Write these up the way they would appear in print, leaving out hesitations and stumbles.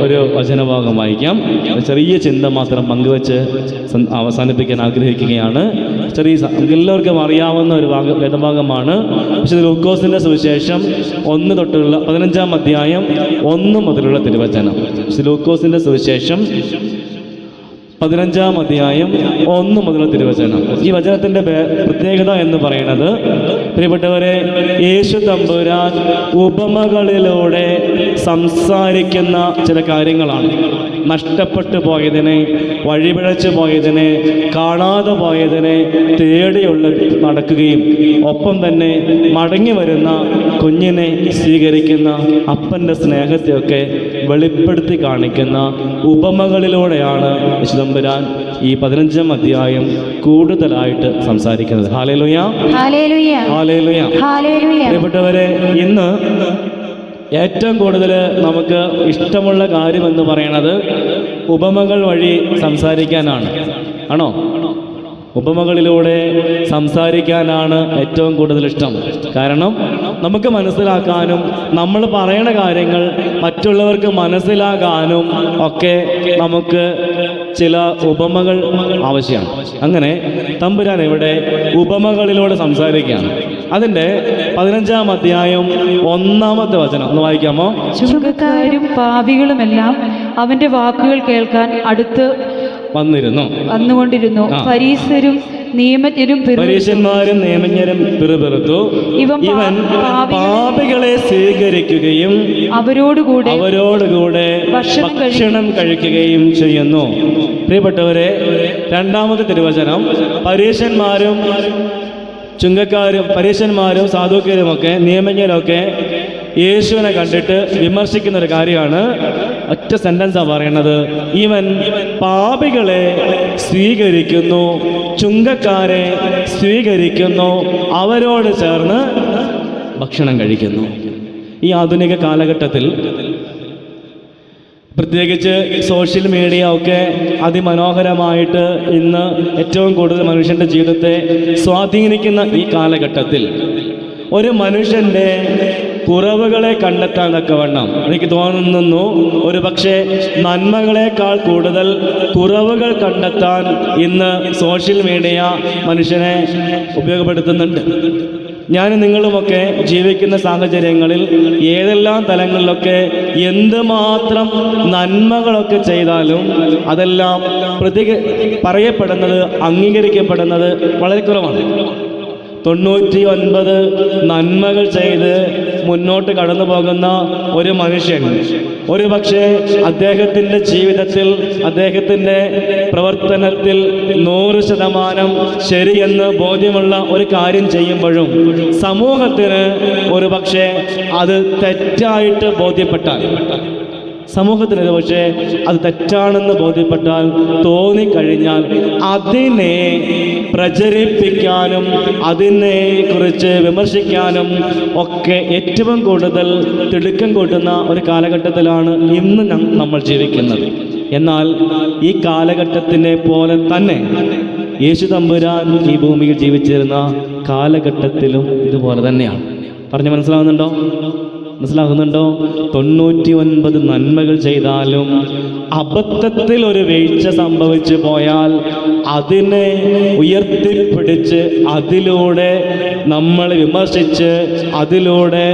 ഒരു വചനഭാഗം വായിക്കാം. ചെറിയ ചിന്ത മാത്രം പങ്കുവെച്ച് അവസാനിപ്പിക്കാൻ ആഗ്രഹിക്കുകയാണ്. എല്ലാവർക്കും അറിയാവുന്ന ഒരു വേദഭാഗമാണ്. വിശുദ്ധ ലൂക്കോസിന്റെ സുവിശേഷം 1 തൊട്ടുള്ള 15-ാം അധ്യായം 1 മുതലുള്ള തിരുവചനം. വിശുദ്ധ ലൂക്കോസിന്റെ സുവിശേഷം 15-ാം അധ്യായം 1 മുതലുള്ള തിരുവചനം. ഈ വചനത്തിന്റെ പ്രത്യേകത എന്ന് പറയുന്നത്, പ്രിയപ്പെട്ടവരെ, യേശു തമ്പുരാൻ ഉപമകളിലൂടെ സംസാരിക്കുന്ന ചില കാര്യങ്ങളാണ്. നഷ്ടപ്പെട്ടു പോയതിനെ, വഴിപിഴച്ചു പോയതിനെ, കാണാതെ പോയതിനെ തേടിയുള്ള നടക്കുകയും ഒപ്പം തന്നെ മടങ്ങി വരുന്ന കുഞ്ഞിനെ സ്വീകരിക്കുന്ന അപ്പൻ്റെ സ്നേഹത്തെയൊക്കെ വെളിപ്പെടുത്തി കാണിക്കുന്ന ഉപമകളിലൂടെയാണ് വിശുദ്ധമ്പുരാൻ ഈ 15-ാം അധ്യായം കൂടുതലായിട്ട് സംസാരിക്കുന്നത്. Hallelujah, hallelujah, hallelujah, hallelujah. പ്രിയപ്പെട്ടവരെ, ഇന്ന് ഏറ്റവും കൂടുതൽ നമുക്ക് ഇഷ്ടമുള്ള കാര്യമെന്ന് പറയണത് ഉപമകൾ വഴി സംസാരിക്കാനാണ്. ആണോ? ഉപമകളിലൂടെ സംസാരിക്കാനാണ് ഏറ്റവും കൂടുതൽ ഇഷ്ടം. കാരണം നമുക്ക് മനസ്സിലാക്കാനും നമ്മൾ പറയണ കാര്യങ്ങൾ മറ്റുള്ളവർക്ക് മനസ്സിലാകാനും ഒക്കെ നമുക്ക് ചില ഉപമകൾ ആവശ്യമാണ്. അങ്ങനെ തമ്പുരാൻ ഇവിടെ ഉപമകളിലൂടെ സംസാരിക്കുകയാണ്. അതിൻ്റെ 15-ാം അധ്യായം 1-ാമത്തെ വചനം ഒന്ന് വായിക്കാമോ? ചുങ്കക്കാരും പാപികളുമെല്ലാം അവന്റെ വാക്കുകൾ കേൾക്കാൻ അടുത്ത് വന്നുകൊണ്ടിരുന്നു. പരീശന്മാരും നിയമജ്ഞരും പിറുപിറുത്തു, ഇവൻ പാപികളെ സ്വീകരിക്കുകയും അവരോടുകൂടെ ഭക്ഷണം കഴിക്കുകയും ചെയ്യുന്നു. പ്രിയപ്പെട്ടവരെ, 2-ാമത്തെ തിരുവചനം, പരീശന്മാരും സാധുക്യരുമൊക്കെ നിയമജ്ഞരൊക്കെ യേശുവിനെ കണ്ടിട്ട് വിമർശിക്കുന്ന ഒരു കാര്യമാണ്. ഒറ്റ സെന്റൻസാണ് പറയുന്നത്, ഇവൻ പാപികളെ സ്വീകരിക്കുന്നു, ചുങ്കക്കാരെ സ്വീകരിക്കുന്നു, അവരോട് ചേർന്ന് ഭക്ഷണം കഴിക്കുന്നു. ഈ ആധുനിക കാലഘട്ടത്തിൽ പ്രത്യേകിച്ച് സോഷ്യൽ മീഡിയ ഒക്കെ അതിമനോഹരമായിട്ട് ഇന്ന് ഏറ്റവും കൂടുതൽ മനുഷ്യൻ്റെ ജീവിതത്തെ സ്വാധീനിക്കുന്ന ഈ കാലഘട്ടത്തിൽ ഒരു മനുഷ്യൻ്റെ കുറവുകളെ കണ്ടെത്താൻ തക്കവണ്ണം എനിക്ക് തോന്നുന്നു, ഒരു പക്ഷേ നന്മകളെക്കാൾ കൂടുതൽ കുറവുകൾ കണ്ടെത്താൻ ഇന്ന് സോഷ്യൽ മീഡിയ മനുഷ്യനെ ഉപയോഗപ്പെടുത്തുന്നുണ്ട്. ഞാനും നിങ്ങളുമൊക്കെ ജീവിക്കുന്ന സാഹചര്യങ്ങളിൽ ഏതെല്ലാം തലങ്ങളിലൊക്കെ എന്തുമാത്രം നന്മകളൊക്കെ ചെയ്താലും അതെല്ലാം പറയപ്പെടുന്നത്, അംഗീകരിക്കപ്പെടുന്നത് വളരെ കുറവാണ്. 99 നന്മകൾ ചെയ്ത് മുന്നോട്ട് കടന്നു പോകുന്ന ഒരു മനുഷ്യൻ ഒരു പക്ഷേ അദ്ദേഹത്തിൻ്റെ ജീവിതത്തിൽ, അദ്ദേഹത്തിൻ്റെ പ്രവർത്തനത്തിൽ 100% ശരിയെന്ന് ബോധ്യമുള്ള ഒരു കാര്യം ചെയ്യുമ്പോഴും സമൂഹത്തിന് ഒരു പക്ഷേ അത് തെറ്റായിട്ട് ബോധ്യപ്പെട്ടാൽ, സമൂഹത്തിന് പക്ഷേ അത് തെറ്റാണെന്ന് ബോധ്യപ്പെട്ടാൽ, തോന്നിക്കഴിഞ്ഞാൽ അതിനെ പ്രചരിപ്പിക്കാനും അതിനെ കുറിച്ച് വിമർശിക്കാനും ഒക്കെ ഏറ്റവും കൂടുതൽ തിടുക്കം കൂട്ടുന്ന ഒരു കാലഘട്ടത്തിലാണ് ഇന്ന് നമ്മൾ ജീവിക്കുന്നത്. എന്നാൽ ഈ കാലഘട്ടത്തിനെ പോലെ തന്നെ യേശു തമ്പുരാൻ ഈ ഭൂമിയിൽ ജീവിച്ചിരുന്ന കാലഘട്ടത്തിലും ഇതുപോലെ തന്നെയാണ്. പറഞ്ഞു മനസ്സിലാകുന്നുണ്ടോ? 99 നന്മകൾ ചെയ്താലും അബദ്ധത്തിൽ ഒരു വീഴ്ച സംഭവിച്ചു പോയാൽ അതിനെ ഉയർത്തിപ്പിടിച്ച് അതിലൂടെ നമ്മൾ വിമർശിച്ച് അതിലൂടെ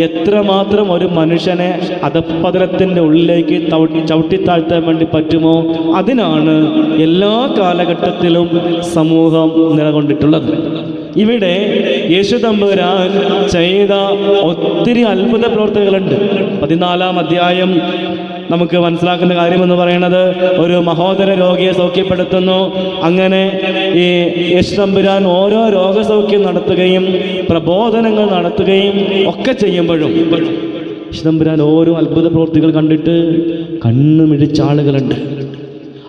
എത്രമാത്രം ഒരു മനുഷ്യനെ അധപ്പതനത്തിൻ്റെ ഉള്ളിലേക്ക് ചവിട്ടിത്താഴ്ത്താൻ വേണ്ടി പറ്റുമോ, അതിനാണ് എല്ലാ കാലഘട്ടത്തിലും സമൂഹം നിലകൊണ്ടിട്ടുള്ളത്. ഇവിടെ യേശു തമ്പുരാൻ ചെയ്ത ഒത്തിരി അത്ഭുത പ്രവർത്തികളുണ്ട്. 14-ാം അധ്യായം നമുക്ക് മനസ്സിലാക്കുന്ന കാര്യമെന്ന് പറയുന്നത്, ഒരു മഹോദര രോഗിയെ സൗഖ്യപ്പെടുത്തുന്നു. അങ്ങനെ ഈ യേശു തമ്പുരാൻ ഓരോ രോഗസൗഖ്യം നടത്തുകയും പ്രബോധനങ്ങൾ നടത്തുകയും ഒക്കെ ചെയ്യുമ്പോഴും യേശു തമ്പുരാൻ ഓരോ അത്ഭുത പ്രവർത്തികൾ കണ്ടിട്ട് കണ്ണു മിഴിച്ച ആളുകളുണ്ട്.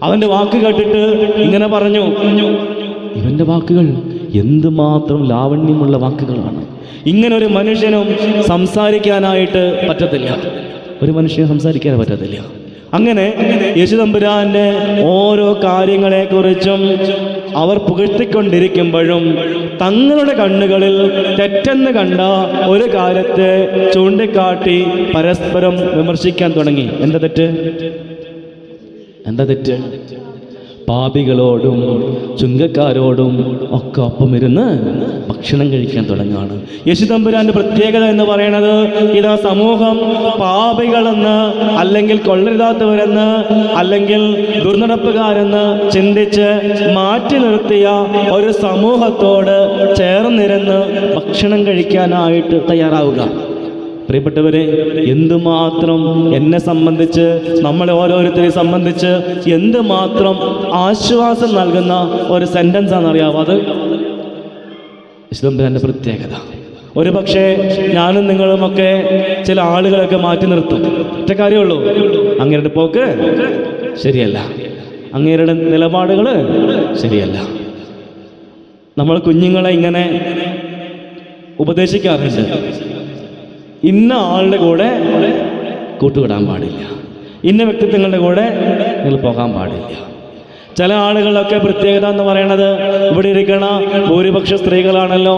അവൻ്റെ വാക്ക് കേട്ടിട്ട് ഇങ്ങനെ പറഞ്ഞു, ഇവൻ്റെ വാക്കുകൾ എന്തുമാത്രം ലാവണ്യമുള്ള വാക്കുകളാണ്. ഇങ്ങനെ ഒരു മനുഷ്യനും സംസാരിക്കാനായിട്ട് പറ്റത്തില്ല. ഒരു മനുഷ്യന് സംസാരിക്കാൻ പറ്റത്തില്ല. അങ്ങനെ യേശു തമ്പുരാന്റെ ഓരോ കാര്യങ്ങളെക്കുറിച്ചും അവർ പുകഴ്ത്തിക്കൊണ്ടിരിക്കുമ്പോഴും തങ്ങളുടെ കണ്ണുകളിൽ തെറ്റെന്ന് കണ്ട ഒരു കാര്യത്തെ ചൂണ്ടിക്കാട്ടി പരസ്പരം വിമർശിക്കാൻ തുടങ്ങി. എന്താ തെറ്റ്? എന്താ തെറ്റ്? പാപികളോടും ചുങ്കക്കാരോടും ഒക്കെ ഒപ്പം ഇരുന്ന് ഭക്ഷണം കഴിക്കാൻ തുടങ്ങുകയാണ്. യേശുതമ്പുരാന്റെ പ്രത്യേകത എന്ന് പറയുന്നത് ഇതാ സമൂഹം പാപികളെന്ന്, അല്ലെങ്കിൽ കൊള്ളരുതാത്തവരെന്ന്, അല്ലെങ്കിൽ ദുർനടപ്പുകാരെന്ന് ചിന്തിച്ച് മാറ്റി നിർത്തിയ ഒരു സമൂഹത്തോട് ചേർന്നിരുന്ന് ഭക്ഷണം കഴിക്കാനായിട്ട് തയ്യാറാവുക. പ്രിയപ്പെട്ടവരെ, എന്തുമാത്രം എന്നെ സംബന്ധിച്ച്, നമ്മളെ ഓരോരുത്തരെ സംബന്ധിച്ച് എന്തുമാത്രം ആശ്വാസം നൽകുന്ന ഒരു സെന്റൻസ് ആണെന്നറിയാവോ? അത് യേശുതമ്പുരാന്റെ പ്രത്യേകത. ഒരു പക്ഷേ ഞാനും നിങ്ങളുമൊക്കെ ചില ആളുകളൊക്കെ മാറ്റി നിർത്തും. ഒറ്റ കാര്യമുള്ളൂ, അങ്ങേരുടെ പോക്ക് ശരിയല്ല, അങ്ങേരുടെ നിലപാടുകൾ ശരിയല്ല. നമ്മൾ കുഞ്ഞുങ്ങളെ ഇങ്ങനെ ഉപദേശിക്കാറുണ്ട്, ഇന്ന ആളുടെ കൂടെ കൂട്ടുകൂടാൻ പാടില്ല, ഇന്ന വ്യക്തിത്വങ്ങളുടെ കൂടെ നിങ്ങൾ പോകാൻ പാടില്ല. ചില ആളുകളൊക്കെ പ്രത്യേകത എന്ന് പറയണത്, ഇവിടെ ഇരിക്കണ ഭൂരിപക്ഷ സ്ത്രീകളാണല്ലോ,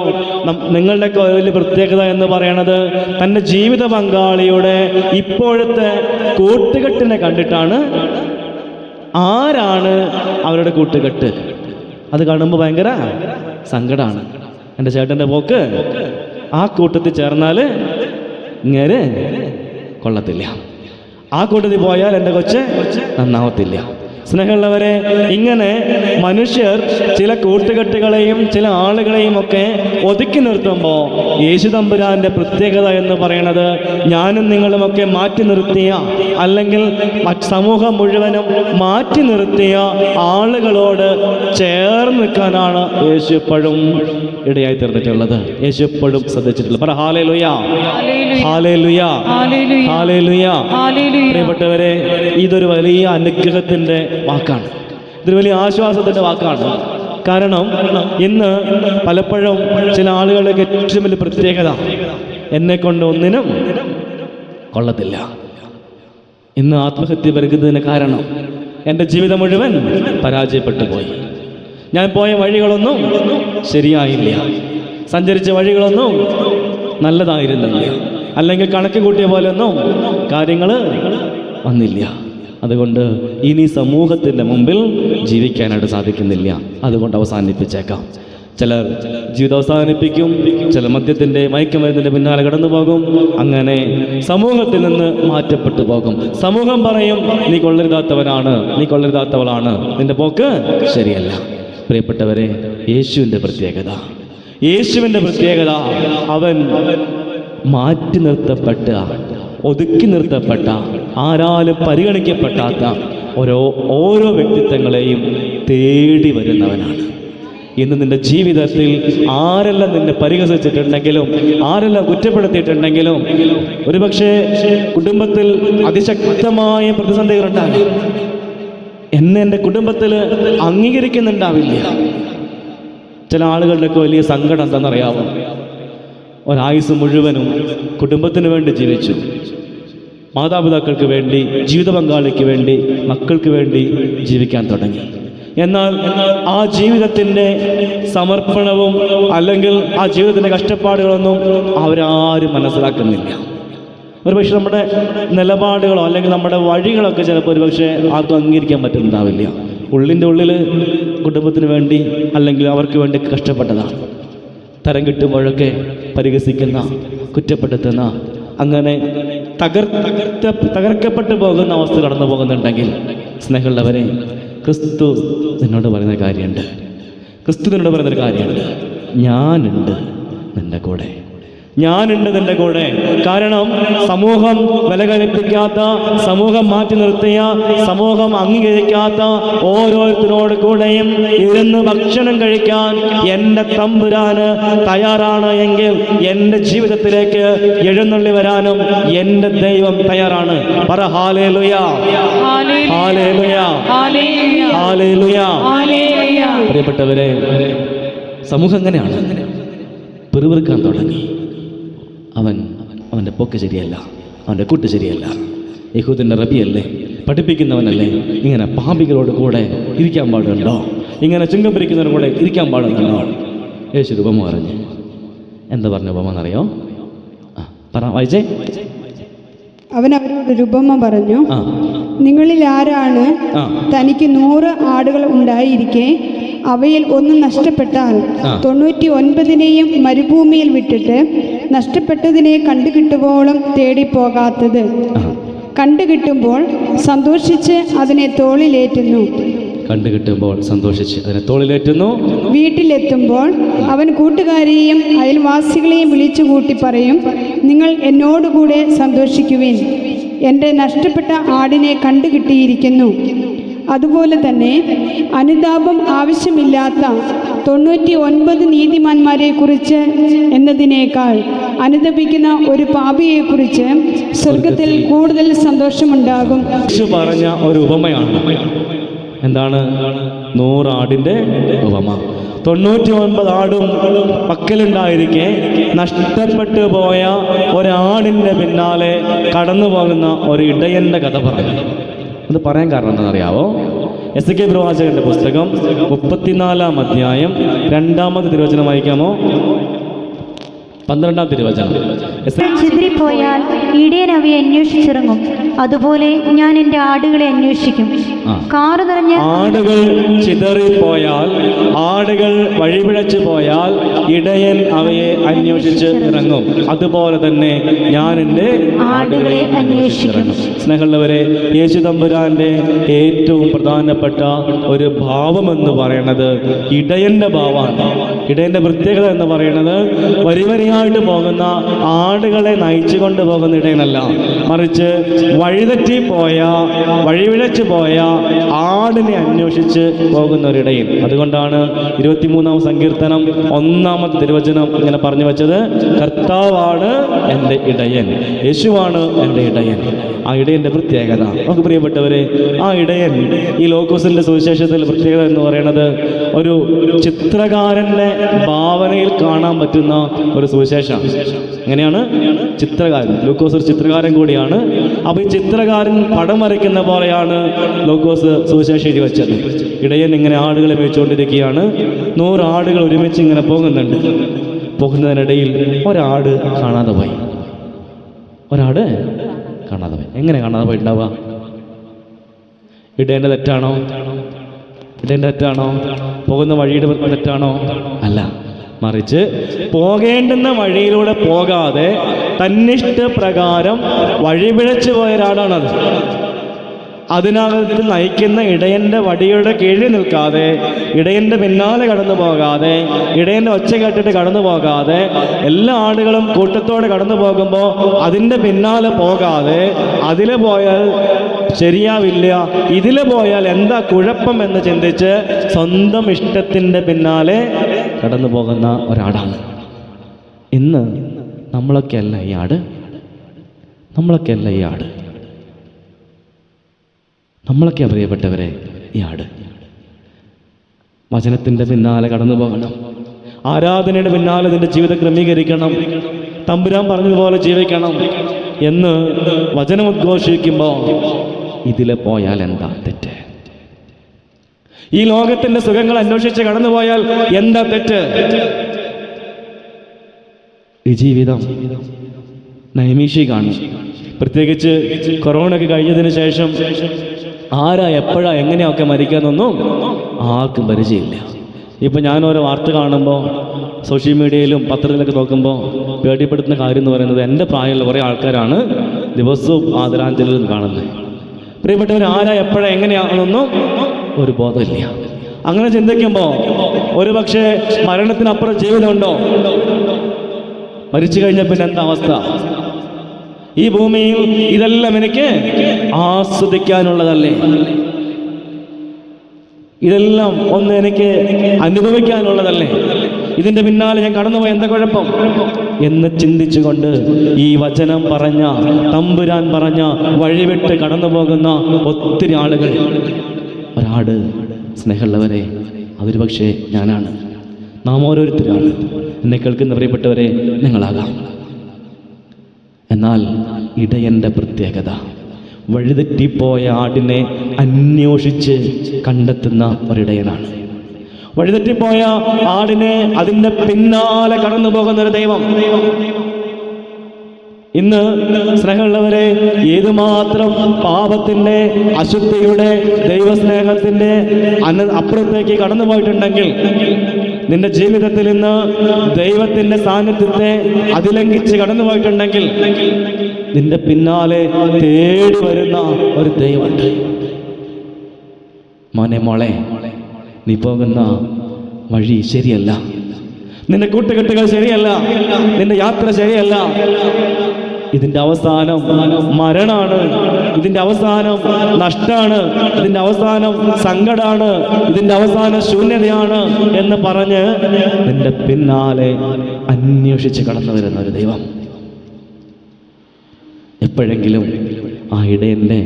നിങ്ങളുടെയൊക്കെ വലിയ പ്രത്യേകത എന്ന് പറയണത് തൻ്റെ ജീവിത പങ്കാളിയുടെ ഇപ്പോഴത്തെ കൂട്ടുകെട്ടിനെ കണ്ടിട്ടാണ് ആരാണ് അവരുടെ കൂട്ടുകെട്ട്. അത് കാണുമ്പോൾ ഭയങ്കര സങ്കടമാണ്. എൻ്റെ ചേട്ടൻ്റെ പോക്ക് ആ കൂട്ടത്തിൽ ചേർന്നാൽ ഇങ്ങനെ കൊള്ളത്തില്ല, ആ കൂട്ടത്തിൽ പോയാൽ എൻ്റെ കൊച്ച് നന്നാവത്തില്ല. സ്നേഹമുള്ളവരെ, ഇങ്ങനെ മനുഷ്യർ ചില കൂട്ടുകെട്ടുകളെയും ചില ആളുകളെയും ഒക്കെ ഒതുക്കി നിർത്തുമ്പോൾ യേശുതമ്പുരാന്റെ പ്രത്യേകത എന്ന് പറയുന്നത് ഞാനും നിങ്ങളുമൊക്കെ മാറ്റി നിർത്തിയ, അല്ലെങ്കിൽ സമൂഹം മുഴുവനും മാറ്റി നിർത്തിയ ആളുകളോട് ചേർന്ന് നിൽക്കാനാണ് യേശു എപ്പോഴും ഇടയായി തീർന്നിട്ടുള്ളത്. യേശു എപ്പോഴും ശ്രദ്ധിച്ചിട്ടുള്ളത്. പറ ഹല്ലേലൂയ, ഹല്ലേലൂയ, ഹല്ലേലൂയ. പ്രിയപ്പെട്ടവരെ, ഇതൊരു വലിയ അനുഗ്രഹത്തിന്റെ വാക്കാണ്, ഇതൊരു വലിയ ആശ്വാസത്തിന്റെ വാക്കാണ്. കാരണം ഇന്ന് പലപ്പോഴും ചില ആളുകളുടെ ഏറ്റവും വലിയ പ്രത്യേകത, എന്നെ കൊണ്ട് ഒന്നിനും കൊള്ളത്തില്ല. ഇന്ന് ആത്മഹത്യ വരുന്നതിന് കാരണം എൻ്റെ ജീവിതം മുഴുവൻ പരാജയപ്പെട്ടു പോയി, ഞാൻ പോയ വഴികളൊന്നും ശരിയായില്ല, സഞ്ചരിച്ച വഴികളൊന്നും നല്ലതായിരുന്നില്ല, അല്ലെങ്കിൽ കണക്ക് കൂട്ടിയ പോലെയൊന്നും കാര്യങ്ങൾ വന്നില്ല. അതുകൊണ്ട് ഇനി സമൂഹത്തിൻ്റെ മുമ്പിൽ ജീവിക്കാനായിട്ട് സാധിക്കുന്നില്ല, അതുകൊണ്ട് അവസാനിപ്പിച്ചേക്കാം. ചിലർ ജീവിതം അവസാനിപ്പിക്കും, ചില മദ്യത്തിൻ്റെ മയക്കുമരുന്നിൻ്റെ പിന്നാലെ കടന്നു പോകും, അങ്ങനെ സമൂഹത്തിൽ നിന്ന് മാറ്റപ്പെട്ടു പോകും. സമൂഹം പറയും, നീ കൊള്ളരുതാത്തവനാണ്, നീ കൊള്ളരുതാത്തവളാണ്, നിന്റെ പോക്ക് ശരിയല്ല. പ്രിയപ്പെട്ടവരെ, യേശുവിൻ്റെ പ്രത്യേകത, യേശുവിൻ്റെ പ്രത്യേകത അവൻ മാറ്റി നിർത്തപ്പെട്ട, ഒതുക്കി നിർത്തപ്പെട്ട, ആരാലും പരിഗണിക്കപ്പെടാത്ത ഓരോ വ്യക്തിത്വങ്ങളെയും തേടി വരുന്നവനാണ്. ഇന്ന് നിന്റെ ജീവിതത്തിൽ ആരെല്ലാം നിന്നെ പരിഹസിച്ചിട്ടുണ്ടെങ്കിലും, ആരെല്ലാം കുറ്റപ്പെടുത്തിയിട്ടുണ്ടെങ്കിലും, ഒരുപക്ഷെ കുടുംബത്തിൽ അതിശക്തമായ പ്രതിസന്ധികളുണ്ടാകും, എന്നെ എൻ്റെ കുടുംബത്തിൽ അംഗീകരിക്കുന്നുണ്ടാവില്ല. ചില ആളുകളുടെയൊക്കെ വലിയ സങ്കടം എന്താണെന്നറിയാമോ? ഒരായുസ് മുഴുവനും കുടുംബത്തിന് വേണ്ടി ജീവിച്ചു, മാതാപിതാക്കൾക്ക് വേണ്ടി, ജീവിത പങ്കാളിക്ക് വേണ്ടി, മക്കൾക്ക് വേണ്ടി ജീവിക്കാൻ തുടങ്ങി. എന്നാൽ ആ ജീവിതത്തിൻ്റെ സമർപ്പണവും അല്ലെങ്കിൽ ആ ജീവിതത്തിൻ്റെ കഷ്ടപ്പാടുകളൊന്നും അവരാരും മനസ്സിലാക്കുന്നില്ല. ഒരുപക്ഷെ നമ്മുടെ നിലപാടുകളോ അല്ലെങ്കിൽ നമ്മുടെ വഴികളൊക്കെ ചിലപ്പോൾ ഒരുപക്ഷെ ആർക്കും അംഗീകരിക്കാൻ പറ്റുന്നുണ്ടാവില്ല. ഉള്ളിൻ്റെ ഉള്ളിൽ കുടുംബത്തിന് വേണ്ടി അല്ലെങ്കിൽ അവർക്ക് വേണ്ടി കഷ്ടപ്പെട്ടതാണ്. തരം കിട്ടുമ്പോഴൊക്കെ പരിഹസിക്കുന്ന, കുറ്റപ്പെടുത്തുന്ന, അങ്ങനെ തകർക്കപ്പെട്ടു പോകുന്ന അവസ്ഥ കടന്നു പോകുന്നുണ്ടെങ്കിൽ, സ്നേഹമുള്ളവരെ, ക്രിസ്തു നിന്നോട് പറയുന്ന കാര്യമുണ്ട്, ക്രിസ്തു നിന്നോട് പറയുന്നൊരു കാര്യമുണ്ട്, ഞാനുണ്ട് നിൻ്റെ കൂടെ, ഞാനുണ്ട് നിൻ്റെ കൂടെ. കാരണം സമൂഹം വില കൽപ്പിക്കാത്ത, സമൂഹം മാറ്റി നിർത്തിയ, സമൂഹം അംഗീകരിക്കാത്ത ഓരോരുത്തരോട് കൂടെയും ഇരുന്ന് ഭക്ഷണം കഴിക്കാൻ എൻ്റെ തമ്പുരാന് തയ്യാറാണ് എങ്കിൽ എൻ്റെ ജീവിതത്തിലേക്ക് എഴുന്നള്ളി വരാനും എൻ്റെ ദൈവം തയ്യാറാണ്. പറ ഹല്ലേലൂയ, ഹല്ലേലൂയ, ഹല്ലേലൂയ. പ്രിയപ്പെട്ടവരെ, സമൂഹം എങ്ങനെയാണ് പെറുവിറുക്കാൻ തുടങ്ങി. അവൻ്റെ പോക്ക് ശരിയല്ല, അവൻ്റെ കൂട്ട് ശരിയല്ല, യഹൂദൻ്റെ റബിയല്ലേ, പഠിപ്പിക്കുന്നവനല്ലേ, ഇങ്ങനെ പാപികളോട് കൂടെ ഇരിക്കാൻ പാടുണ്ടോ? ഇങ്ങനെ ചുങ്കം പിരിക്കുന്നവരുടെ കൂടെ ഇരിക്കാൻ പാടുന്നുണ്ടോ? യേശു ഒരു ഉപമ പറഞ്ഞു. എന്താ പറഞ്ഞ ഉപമ എന്നറിയോ? പറ, വായിച്ചേ. അവൻ അവരോടൊരു ഉപമ പറഞ്ഞു. നിങ്ങളിൽ ആരാണ് തനിക്ക് 100 ആടുകൾ ഉണ്ടായിരിക്കെ അവയിൽ ഒന്ന് നഷ്ടപ്പെട്ടാൽ 99നെയും മരുഭൂമിയിൽ വിട്ടിട്ട് നഷ്ടപ്പെട്ടതിനെ കണ്ടുകിട്ടുവോളം തേടിപ്പോകാത്തത്? കണ്ടുകിട്ടുമ്പോൾ സന്തോഷിച്ച് അതിനെ തോളിലേറ്റുന്നു. കണ്ടുകിട്ടുമ്പോൾ സന്തോഷിച്ച് അതിനെ തോളിലേറ്റുന്നു. വീട്ടിലെത്തുമ്പോൾ അവൻ കൂട്ടുകാരെയും അയൽവാസികളെയും വിളിച്ചു കൂട്ടി പറയും, നിങ്ങൾ എന്നോടുകൂടെ സന്തോഷിക്കുവിൻ, എൻ്റെ നഷ്ടപ്പെട്ട ആടിനെ കണ്ടുകിട്ടിയിരിക്കുന്നു. അതുപോലെ തന്നെ അനുതാപം ആവശ്യമില്ലാത്ത 99 നീതിമാന്മാരെക്കുറിച്ച് എന്നതിനേക്കാൾ അനുതപിക്കുന്ന ഒരു പാപിയെക്കുറിച്ച് സ്വർഗത്തിൽ കൂടുതൽ സന്തോഷമുണ്ടാകും. പറഞ്ഞ ഒരു ഉപമയാണ്. എന്താണ്? 100 ആടിൻ്റെ ഉപമ. 99 ആടും പക്കലുണ്ടായിരിക്കെ നഷ്ടപ്പെട്ടു പോയ ഒരാടിൻ്റെ പിന്നാലെ കടന്നു പോകുന്ന ഒരു ഇടയൻ്റെ കഥ പറഞ്ഞു. അത് പറയാൻ കാരണം എന്താണെന്നറിയാവോ? എസെക്കിയേൽ പ്രവാചകന്റെ പുസ്തകം 34-ാം അധ്യായം 2-ാമത്തെ തിരുവചനം വായിക്കാമോ? 12-ാം തിരുവചനം. ചിതറിപ്പോയാൽ ഇടയൻ അവയെ അന്വേഷിച്ചിറങ്ങും, അതുപോലെ ഞാൻ എൻ്റെ ആടുകളെ അന്വേഷിക്കും. കാറ് നിറഞ്ഞ ആടുകൾ ചിതറിപ്പോയാൽ, ആടുകൾ വഴിപിഴച്ചു പോയാൽ ഇടയൻ അവയെ അന്വേഷിച്ച് ഇറങ്ങും, അതുപോലെ തന്നെ ഞാൻ എൻ്റെ ആടുകളെ അന്വേഷിച്ചിറങ്ങും. സ്നേഹമുള്ളവരെ, യേശു തമ്പുരാന്റെ ഏറ്റവും പ്രധാനപ്പെട്ട ഒരു ഭാവമെന്ന് പറയുന്നത് ഇടയന്റെ ഭാവമാണ്. ഇടയന്റെ പ്രത്യേകത എന്ന് പറയുന്നത് വരിവരിയായിട്ട് പോകുന്ന ആടുകളെ നയിച്ചു കൊണ്ടുപോകുന്ന ഇടയനല്ല, മറിച്ച് വഴിതെറ്റിപ്പോയ, വഴിവിഴച്ചു പോയ ആടിനെ അന്വേഷിച്ച് പോകുന്ന ഒരിടയൻ. അതുകൊണ്ടാണ് 23-ാം സങ്കീർത്തനം 1-ാമത്തെ തിരുവചനം ഇങ്ങനെ പറഞ്ഞു വെച്ചത്, കർത്താവാണ് എൻ്റെ ഇടയൻ, യേശുവാണ് എൻ്റെ ഇടയൻ. ആ ഇടയൻ്റെ പ്രത്യേകത നമുക്ക് പ്രിയപ്പെട്ടവരെ, ആ ഇടയൻ ഈ ലൂക്കോസിന്റെ സുവിശേഷത്തിൽ പ്രത്യേകത എന്ന് പറയുന്നത് ഒരു ചിത്രകാരന്റെ ഭാവനയിൽ കാണാൻ പറ്റുന്ന ഒരു സുവിശേഷം. എങ്ങനെയാണ്? ചിത്രകാരൻ. ലൂക്കോസ് ഒരു ചിത്രകാരൻ കൂടിയാണ്. അപ്പോൾ ഈ ചിത്രകാരൻ പടം വരയ്ക്കുന്ന പോലെയാണ് ലൂക്കോസ് സുവിശേഷം എഴുതി വെച്ചത്. ഇടയൻ ഇങ്ങനെ ആടുകളെ മേയിച്ചുകൊണ്ടിരിക്കുകയാണ്. 100 ആടുകൾ ഒരുമിച്ച് ഇങ്ങനെ പോകുന്നുണ്ട്. പോകുന്നതിനിടയിൽ ഒരാട് കാണാതെ പോയി. ഒരാട് കാണാതെ പോയി. എങ്ങനെ കാണാതെ പോയിട്ടുണ്ടാവുക? ഇടേൻ്റെ തെറ്റാണോ? ഇടേൻ്റെ തെറ്റാണോ? പോകുന്ന വഴിയുടെ തെറ്റാണോ? അല്ല, മറിച്ച് പോകേണ്ടുന്ന വഴിയിലൂടെ പോകാതെ തന്നിഷ്ടപ്രകാരം വഴിപിഴച്ചു പോയ ഒരാളാണത്. അതിനകത്ത് നയിക്കുന്ന ഇടയൻ്റെ വടിയുടെ കീഴിൽ നിൽക്കാതെ, ഇടയൻ്റെ പിന്നാലെ കടന്നു പോകാതെ, ഇടയൻ്റെ ഒച്ച കേട്ടിട്ട് കടന്നു പോകാതെ, എല്ലാ ആടുകളും കൂട്ടത്തോടെ കടന്നു പോകുമ്പോൾ അതിൻ്റെ പിന്നാലെ പോകാതെ, അതിലെ പോയാൽ ശരിയാവില്ല, ഇതിലെ പോയാൽ എന്താ കുഴപ്പം എന്ന് ചിന്തിച്ച് സ്വന്തം ഇഷ്ടത്തിൻ്റെ പിന്നാലെ കടന്നു പോകുന്ന ഒരാടാണ്. ഇന്ന് നമ്മളൊക്കെയല്ല ഈ ആട്, നമ്മളൊക്കെയല്ല ഈ ആട്, നമ്മളൊക്കെയാ പ്രിയപ്പെട്ടവരെ ഈ ആട്. വചനത്തിൻ്റെ പിന്നാലെ കടന്നു പോകണം, ആരാധനയുടെ പിന്നാലെ നിന്റെ ജീവിതം ക്രമീകരിക്കണം, തമ്പുരാൻ പറഞ്ഞതുപോലെ ജീവിക്കണം എന്ന് വചനം ഉദ്ഘോഷിക്കുമ്പോൾ ഇതിലെ പോയാൽ എന്താ തെറ്റ്? ഈ ലോകത്തിന്റെ സുഖങ്ങൾ അന്വേഷിച്ച് കടന്നുപോയാൽ എന്താ തെറ്റ്? ഈ ജീവിതം നൈമിഷികാണ്. പ്രത്യേകിച്ച് കൊറോണ ഒക്കെ കഴിഞ്ഞതിന് ശേഷം ആരാ എപ്പോഴാ എങ്ങനെയൊക്കെ മരിക്കാന്നൊന്നും ആർക്കും പരിചയമില്ല. ഇപ്പം ഞാനോരോ വാർത്ത കാണുമ്പോൾ സോഷ്യൽ മീഡിയയിലും പത്രത്തിലൊക്കെ നോക്കുമ്പോൾ പേടിപ്പെടുത്തുന്ന കാര്യം എന്ന് പറയുന്നത് എൻ്റെ പ്രായമുള്ള കുറേ ആൾക്കാരാണ് ദിവസവും ആദരാഞ്ജലികൾ കാണുന്നത്. പ്രിയപ്പെട്ടവർ, ആരാ എപ്പോഴാ എങ്ങനെയാണെന്നൊന്നും ഒരു ബോധമില്ല. അങ്ങനെ ചിന്തിക്കുമ്പോൾ ഒരു പക്ഷേ മരണത്തിനപ്പുറം ജീവിതമുണ്ടോ? മരിച്ചു കഴിഞ്ഞ പിന്നെ എന്താ അവസ്ഥ? ഈ ഭൂമിയിൽ ഇതെല്ലാം എനിക്ക് ആസ്വദിക്കാനുള്ളതല്ലേ? ഇതെല്ലാം ഒന്ന് എനിക്ക് അനുഭവിക്കാനുള്ളതല്ലേ? ഇതിൻ്റെ പിന്നാലെ ഞാൻ കടന്നുപോയ എന്താ കുഴപ്പം എന്ന് ചിന്തിച്ചുകൊണ്ട് ഈ വചനം പറഞ്ഞ, തമ്പുരാൻ പറഞ്ഞ വഴിവിട്ട് കടന്നു പോകുന്ന ഒത്തിരി ആളുകൾ. ഒരാട്, സ്നേഹമുള്ളവരെ, അതൊരു പക്ഷേ ഞാനാണ്, നാം ഓരോരുത്തരാണ്. എന്നെ കേൾക്കുന്ന പ്രിയപ്പെട്ടവരെ, നിങ്ങളാകാം. എന്നാൽ ഇടയൻ്റെ പ്രത്യേകത വഴിതെറ്റിപ്പോയ ആടിനെ അന്വേഷിച്ച് കണ്ടെത്തുന്ന ഒരിടയനാണ്. വഴിതെറ്റിപ്പോയ ആടിനെ അതിൻ്റെ പിന്നാലെ കടന്നു പോകുന്ന ഒരു ദൈവം. ഇന്ന് സ്നേഹമുള്ളവരെ, ഏതുമാത്രം പാപത്തിൻ്റെ, അശുദ്ധിയുടെ, ദൈവസ്നേഹത്തിൻ്റെ അപ്പുറത്തേക്ക് കടന്നു പോയിട്ടുണ്ടെങ്കിൽ, നിന്റെ ജീവിതത്തിൽ ഇന്ന് ദൈവത്തിൻ്റെ സാന്നിധ്യത്തെ അതിലംഘിച്ച് കടന്നു പോയിട്ടുണ്ടെങ്കിൽ, നിന്റെ പിന്നാലെ തേടി വരുന്ന ഒരു ദൈവമുണ്ട്. മോനെ, മോളെ, നീ പോകുന്ന വഴി ശരിയല്ല, നിന്റെ കൂട്ടുകെട്ടുകൾ ശരിയല്ല, നിന്റെ യാത്ര ശരിയല്ല. ഇതിന്റെ അവസാനം മരണാണ്, ഇതിന്റെ അവസാനം നഷ്ടാണ്, ഇതിന്റെ അവസാനം സങ്കടാണ്, ഇതിന്റെ അവസാനം ശൂന്യതയാണ് എന്ന് പറഞ്ഞ് നിന്റെ പിന്നാലെ അന്വേഷിച്ച് കടന്നു വരുന്ന ഒരു ദൈവം. എപ്പോഴെങ്കിലും ആ ഇടയൻ്റെ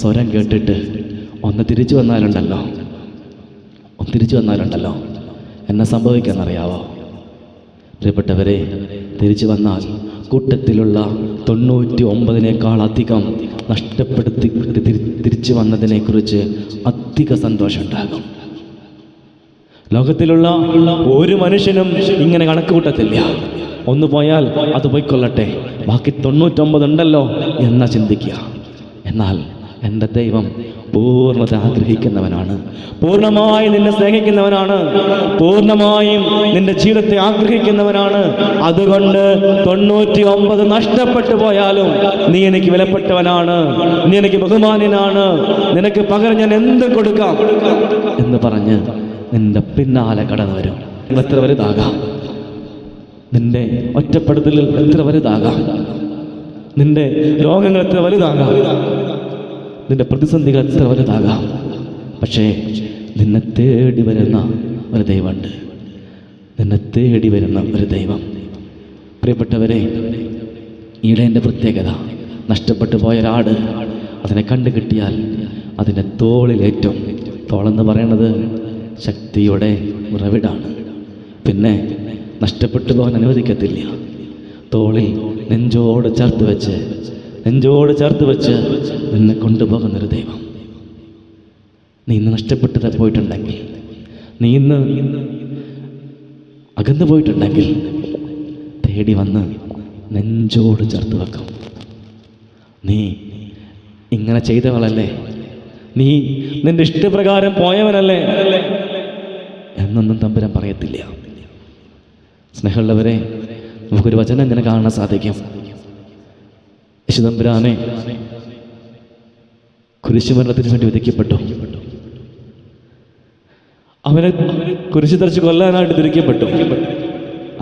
സ്വരം കേട്ടിട്ട് ഒന്ന് തിരിച്ചു വന്നാലുണ്ടല്ലോ, എന്നെ സംഭവിക്കാന്നറിയാവോ? പ്രിയപ്പെട്ടവരെ, തിരിച്ചു വന്നാൽ കൂട്ടത്തിലുള്ള 99 നഷ്ടപ്പെടുത്തി തിരിച്ചു വന്നതിനെക്കുറിച്ച് അധിക സന്തോഷമുണ്ടാകും. ലോകത്തിലുള്ള ഒരു മനുഷ്യനും ഇങ്ങനെ കണക്ക് കൂട്ടത്തില്ല. ഒന്ന് പോയാൽ അത് പോയിക്കൊള്ളട്ടെ, ബാക്കി 99 ഉണ്ടല്ലോ എന്ന ചിന്തിക്കുക. എന്നാൽ എൻ്റെ ദൈവം പൂർണ്ണത ആഗ്രഹിക്കുന്നവനാണ്, പൂർണ്ണമായി നിന്നെ സ്നേഹിക്കുന്നവനാണ്, പൂർണ്ണമായും നിന്റെ ജീവിതത്തെ ആഗ്രഹിക്കുന്നവനാണ്. അതുകൊണ്ട് 99 നഷ്ടപ്പെട്ടു പോയാലും നീ എനിക്ക് വിലപ്പെട്ടവനാണ്, നീ എനിക്ക് ബഹുമാന്യനാണ്, നിനക്ക് പകരം ഞാൻ എന്ത് കൊടുക്കാം എന്ന് പറഞ്ഞ് നിന്റെ പിന്നാലെ കടന്നു വരും. എത്ര വലുതാകാം നിന്റെ ഒറ്റപ്പെടുത്തൽ, എത്ര വലുതാകാം നിന്റെ രോഗങ്ങൾ, എത്ര വലുതാകാം നിന്റെ പ്രതിസന്ധികൾ, എത്ര വലുതാകാം. പക്ഷേ നിന്നെ തേടി വരുന്ന ഒരു ദൈവമുണ്ട്, നിന്നെ തേടി വരുന്ന ഒരു ദൈവം. പ്രിയപ്പെട്ടവരെ, ഈടേൻ്റെ പ്രത്യേകത, നഷ്ടപ്പെട്ടു പോയ ഒരാട് അതിനെ കണ്ടു കിട്ടിയാൽ അതിൻ്റെ തോളിലേറ്റും. തോളെന്ന് പറയുന്നത് ശക്തിയുടെ ഉറവിടാണ്. പിന്നെ നഷ്ടപ്പെട്ടു പോകാൻ അനുവദിക്കത്തില്ല. തോളിൽ നെഞ്ചോട് ചേർത്ത് വെച്ച് നിന്നെ കൊണ്ടുപോകുന്നൊരു ദൈവം. നീ ഇന്ന് നഷ്ടപ്പെട്ടു പോയിട്ടുണ്ടെങ്കിൽ, നീ ഇന്ന് അകന്നു പോയിട്ടുണ്ടെങ്കിൽ, തേടി വന്ന് നെഞ്ചോട് ചേർത്ത് വെക്കും. നീ ഇങ്ങനെ ചെയ്തവളല്ലേ, നീ നിന്റെ ഇഷ്ടപ്രകാരം പോയവനല്ലേ എന്നൊന്നും തമ്പുരാൻ പറയത്തില്ല. സ്നേഹമുള്ളവരെ, നമുക്കൊരു വചനം ഇങ്ങനെ കാണാൻ സാധിക്കും. യേശുതമ്പുരാനെ കുരിശുമരണത്തിന് വേണ്ടി വിധിക്കപ്പെട്ടു. അവനെ കുരിശു തറച്ച് കൊല്ലാനായിട്ട് വിധിക്കപ്പെട്ടു.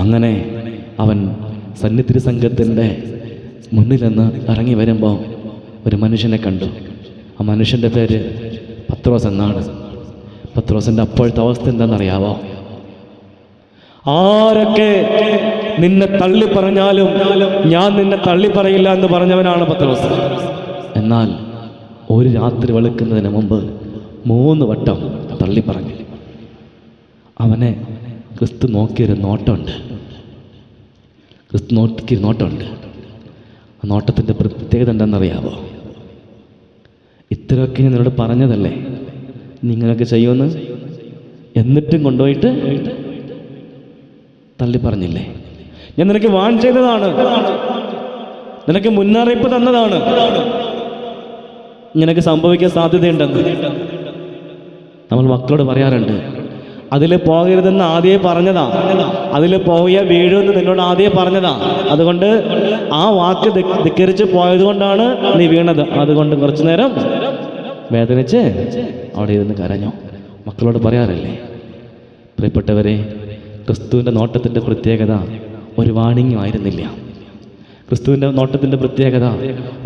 അങ്ങനെ അവൻ സന്നിധി സംഘത്തിൻ്റെ മുന്നിൽ നിന്ന് ഇറങ്ങി വരുമ്പോൾ ഒരു മനുഷ്യനെ കണ്ടു. ആ മനുഷ്യൻ്റെ പേര് പത്രോസ് എന്നാണ്. പത്രോസിൻ്റെ അപ്പോഴത്തെ അവസ്ഥ എന്താണെന്നറിയാവോ? ആരൊക്കെ നിന്നെ തള്ളി പറഞ്ഞാലും ഞാൻ നിന്നെ തള്ളി പറയില്ല എന്ന് പറഞ്ഞവനാണ് പത്രോസ്. എന്നാൽ ഒരു രാത്രി വെളുക്കുന്നതിന് മുമ്പ് 3 വട്ടം തള്ളി പറഞ്ഞു. അവനെ ക്രിസ്തു നോക്കിയൊരു നോട്ടമുണ്ട്. ആ നോട്ടത്തിൻ്റെ പ്രത്യേകത എന്താണെന്നറിയാവോ? ഇത്രയൊക്കെ ഞാൻ നിന്നോട് പറഞ്ഞതല്ലേ നിങ്ങളൊക്കെ ചെയ്യുമെന്ന്, എന്നിട്ടും കൊണ്ടുപോയിട്ട് തള്ളി പറഞ്ഞില്ലേ? ഞാൻ നിനക്ക് വാൺ ചെയ്തതാണ്, നിനക്ക് മുന്നറിയിപ്പ് തന്നതാണ്, നിനക്ക് സംഭവിക്കാൻ സാധ്യതയുണ്ടെന്ന്. നമ്മൾ മക്കളോട് പറയാറുണ്ട്, അതിൽ പോകരുതെന്ന് ആദ്യമേ പറഞ്ഞതാ, അതിൽ പോയ വീഴുമെന്ന് നിന്നോട് ആദ്യമേ പറഞ്ഞതാ. അതുകൊണ്ട് ആ വാക്ക് ധിക്കരിച്ച് പോയതുകൊണ്ടാണ് നീ വീണത്. അതുകൊണ്ട് കുറച്ചു നേരം വേദനിച്ച് അവിടെ ഇരുന്ന് കരഞ്ഞു. മക്കളോട് പറയാറില്ലേ? പ്രിയപ്പെട്ടവരെ, ക്രിസ്തുവിൻ്റെ നോട്ടത്തിൻ്റെ പ്രത്യേകത ഒരു വാണിംഗും ആയിരുന്നില്ല. ക്രിസ്തുവിൻ്റെ നോട്ടത്തിൻ്റെ പ്രത്യേകത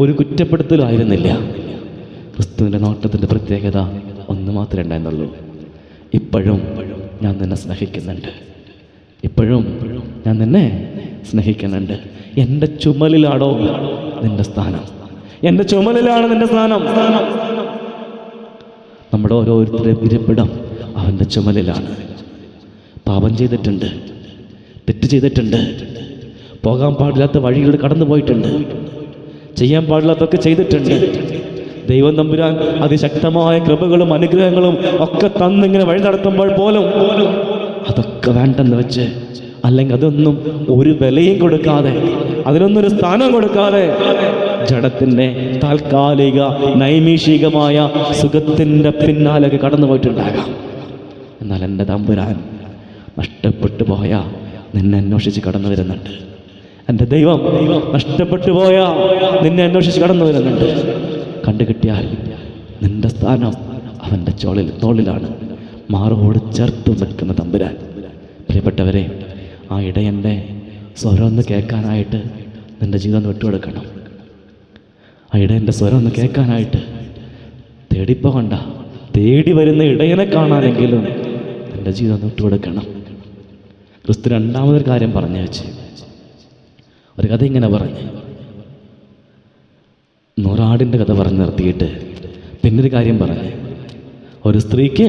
ഒരു കുറ്റപ്പെടുത്തലും ആയിരുന്നില്ല. ക്രിസ്തുവിൻ്റെ നോട്ടത്തിൻ്റെ പ്രത്യേകത ഒന്ന് മാത്രമേ ഉണ്ടായിരുന്നുള്ളൂ: ഇപ്പോഴും ഞാൻ നിന്നെ സ്നേഹിക്കുന്നുണ്ട്, ഇപ്പോഴും ഞാൻ നിന്നെ സ്നേഹിക്കുന്നുണ്ട്. എൻ്റെ ചുമലിലാണോ നിന്റെ സ്ഥാനം? എൻ്റെ ചുമലിലാണ് നിന്റെ സ്ഥാനം. നമ്മുടെ ഓരോരുത്തരുടെയും ഇരിപ്പിടം അവൻ്റെ ചുമലിലാണ്. പാപം ചെയ്തിട്ടുണ്ട്, തെറ്റ് ചെയ്തിട്ടുണ്ട്, പോകാൻ പാടില്ലാത്ത വഴികളിൽ കടന്നു പോയിട്ടുണ്ട്, ചെയ്യാൻ പാടില്ലാത്തൊക്കെ ചെയ്തിട്ടുണ്ട്, ദൈവം തമ്പുരാൻ അതിശക്തമായ കൃപകളും അനുഗ്രഹങ്ങളും ഒക്കെ തന്നിങ്ങനെ വഴി നടത്തുമ്പോൾ പോലും അതൊക്കെ വേണ്ടെന്ന് വെച്ച്, അല്ലെങ്കിൽ അതൊന്നും ഒരു വിലയും കൊടുക്കാതെ, അതിനൊന്നും ഒരു സ്ഥാനം കൊടുക്കാതെ ജഡത്തിൻ്റെ താൽക്കാലിക നൈമിഷികമായ സുഖത്തിൻ്റെ പിന്നാലേക്ക് കടന്നു പോയിട്ടുണ്ടാകാം. എന്നാൽ എൻ്റെ തമ്പുരാൻ നഷ്ടപ്പെട്ടു പോയ നിന്നെ അന്വേഷിച്ച് കടന്നു വരുന്നുണ്ട്. എൻ്റെ ദൈവം നഷ്ടപ്പെട്ടു പോയ നിന്നെ അന്വേഷിച്ച് കടന്നു വരുന്നുണ്ട്. കണ്ടുകിട്ടിയാൽ നിന്റെ സ്ഥാനം അവൻ്റെ തോളിലാണ്, മാറോട് ചേർത്ത് നിൽക്കുന്ന തമ്പുരാൻ. പ്രിയപ്പെട്ടവരെ, ആ ഇടയൻ്റെ സ്വരം ഒന്ന് കേൾക്കാനായിട്ട് നിൻ്റെ ജീവിതം ഒന്ന് വിട്ടുകൊടുക്കണം. ആ ഇടയൻ്റെ സ്വരം ഒന്ന് കേൾക്കാനായിട്ട് തേടിപ്പോകണ്ട, തേടി വരുന്ന ഇടയനെ കാണാനെങ്കിലും നിൻ്റെ ജീവിതം ഒന്ന് വിട്ടുകൊടുക്കണം. ക്രിസ്തു രണ്ടാമതൊരു കാര്യം പറഞ്ഞു വെച്ച്, ഒരു കഥ ഇങ്ങനെ പറഞ്ഞ്, 100 ആടിൻ്റെ കഥ പറഞ്ഞ് നിർത്തിയിട്ട് പിന്നൊരു കാര്യം പറഞ്ഞ്, ഒരു സ്ത്രീക്ക്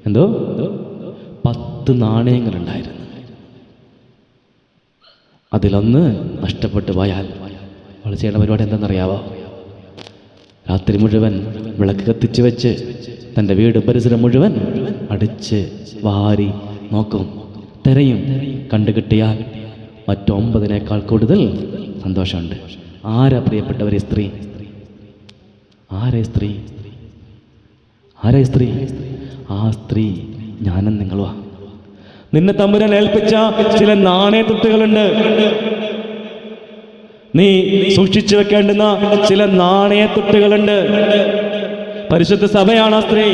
10 നാണയങ്ങളുണ്ടായിരുന്നു. അതിലൊന്ന് നഷ്ടപ്പെട്ടു പോയാൽ അവൾ ചെയ്യേണ്ട പരിപാടി എന്താണെന്നറിയാവോ? രാത്രി മുഴുവൻ വിളക്ക് കത്തിച്ച് വെച്ച് തൻ്റെ വീട് പരിസരം മുഴുവൻ അടിച്ച് വാരി നോക്കും, തിരയും. കണ്ടുകിട്ടിയാൽ മറ്റു 9 കൂടുതൽ സന്തോഷമുണ്ട്. ആരാ പ്രിയപ്പെട്ടവരെ സ്ത്രീ? ആരാ സ്ത്രീ? ആ സ്ത്രീ ഞാനും നിങ്ങളുവാ. നിന്നെ തമ്പുരാൻ ഏൽപ്പിച്ച ചില നാണയത്തുട്ടുകളുണ്ട്. നീ സൂക്ഷിച്ചു വെക്കേണ്ടുന്ന ചില നാണയത്തുട്ടുകളുണ്ട്. പരിശുദ്ധ സഭയാണ് ആ സ്ത്രീ,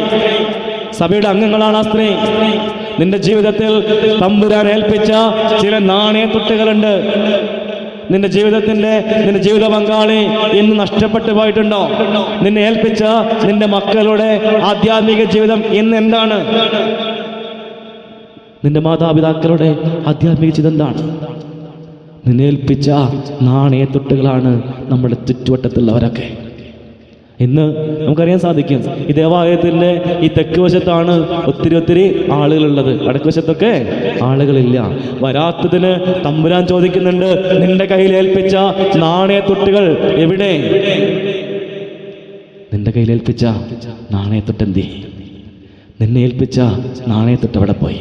സഭയുടെ അംഗങ്ങളാണ് ആ സ്ത്രീ. നിന്റെ ജീവിതത്തിൽ തമ്പുരാൻ ഏൽപ്പിച്ച ചില നാണയത്തുട്ടുകളുണ്ട്. നിന്റെ ജീവിത പങ്കാളി ഇന്ന് നഷ്ടപ്പെട്ടു പോയിട്ടുണ്ടോ? നിന്നെ ഏൽപ്പിച്ച നിന്റെ മക്കളുടെ ആധ്യാത്മിക ജീവിതം ഇന്ന് എന്താണ്? നിന്റെ മാതാപിതാക്കളുടെ ആധ്യാത്മിക ജീവിതം എന്താണ്? നിന്നെ ഏൽപ്പിച്ച നാണയത്തുട്ടുകളാണ് നമ്മുടെ ചുറ്റുവട്ടത്തുള്ളവരൊക്കെ. ഇന്ന് നമുക്കറിയാൻ സാധിക്കും, ഈ ദേവാലയത്തിൻ്റെ ഈ തെക്ക് വശത്താണ് ഒത്തിരി ആളുകളുള്ളത്. വടക്ക് വശത്തൊക്കെ ആളുകളില്ല. വരാത്തതിന് തമ്പുരാൻ ചോദിക്കുന്നുണ്ട്, നിന്റെ കയ്യിൽ ഏൽപ്പിച്ച നാണയത്തുട്ടുകൾ എവിടെ? നിന്റെ കയ്യിൽ ഏൽപ്പിച്ച നാണയത്തുട്ട് എന്തി? നിന്നെ ഏൽപ്പിച്ച നാണയത്തുട്ട് എവിടെ പോയി?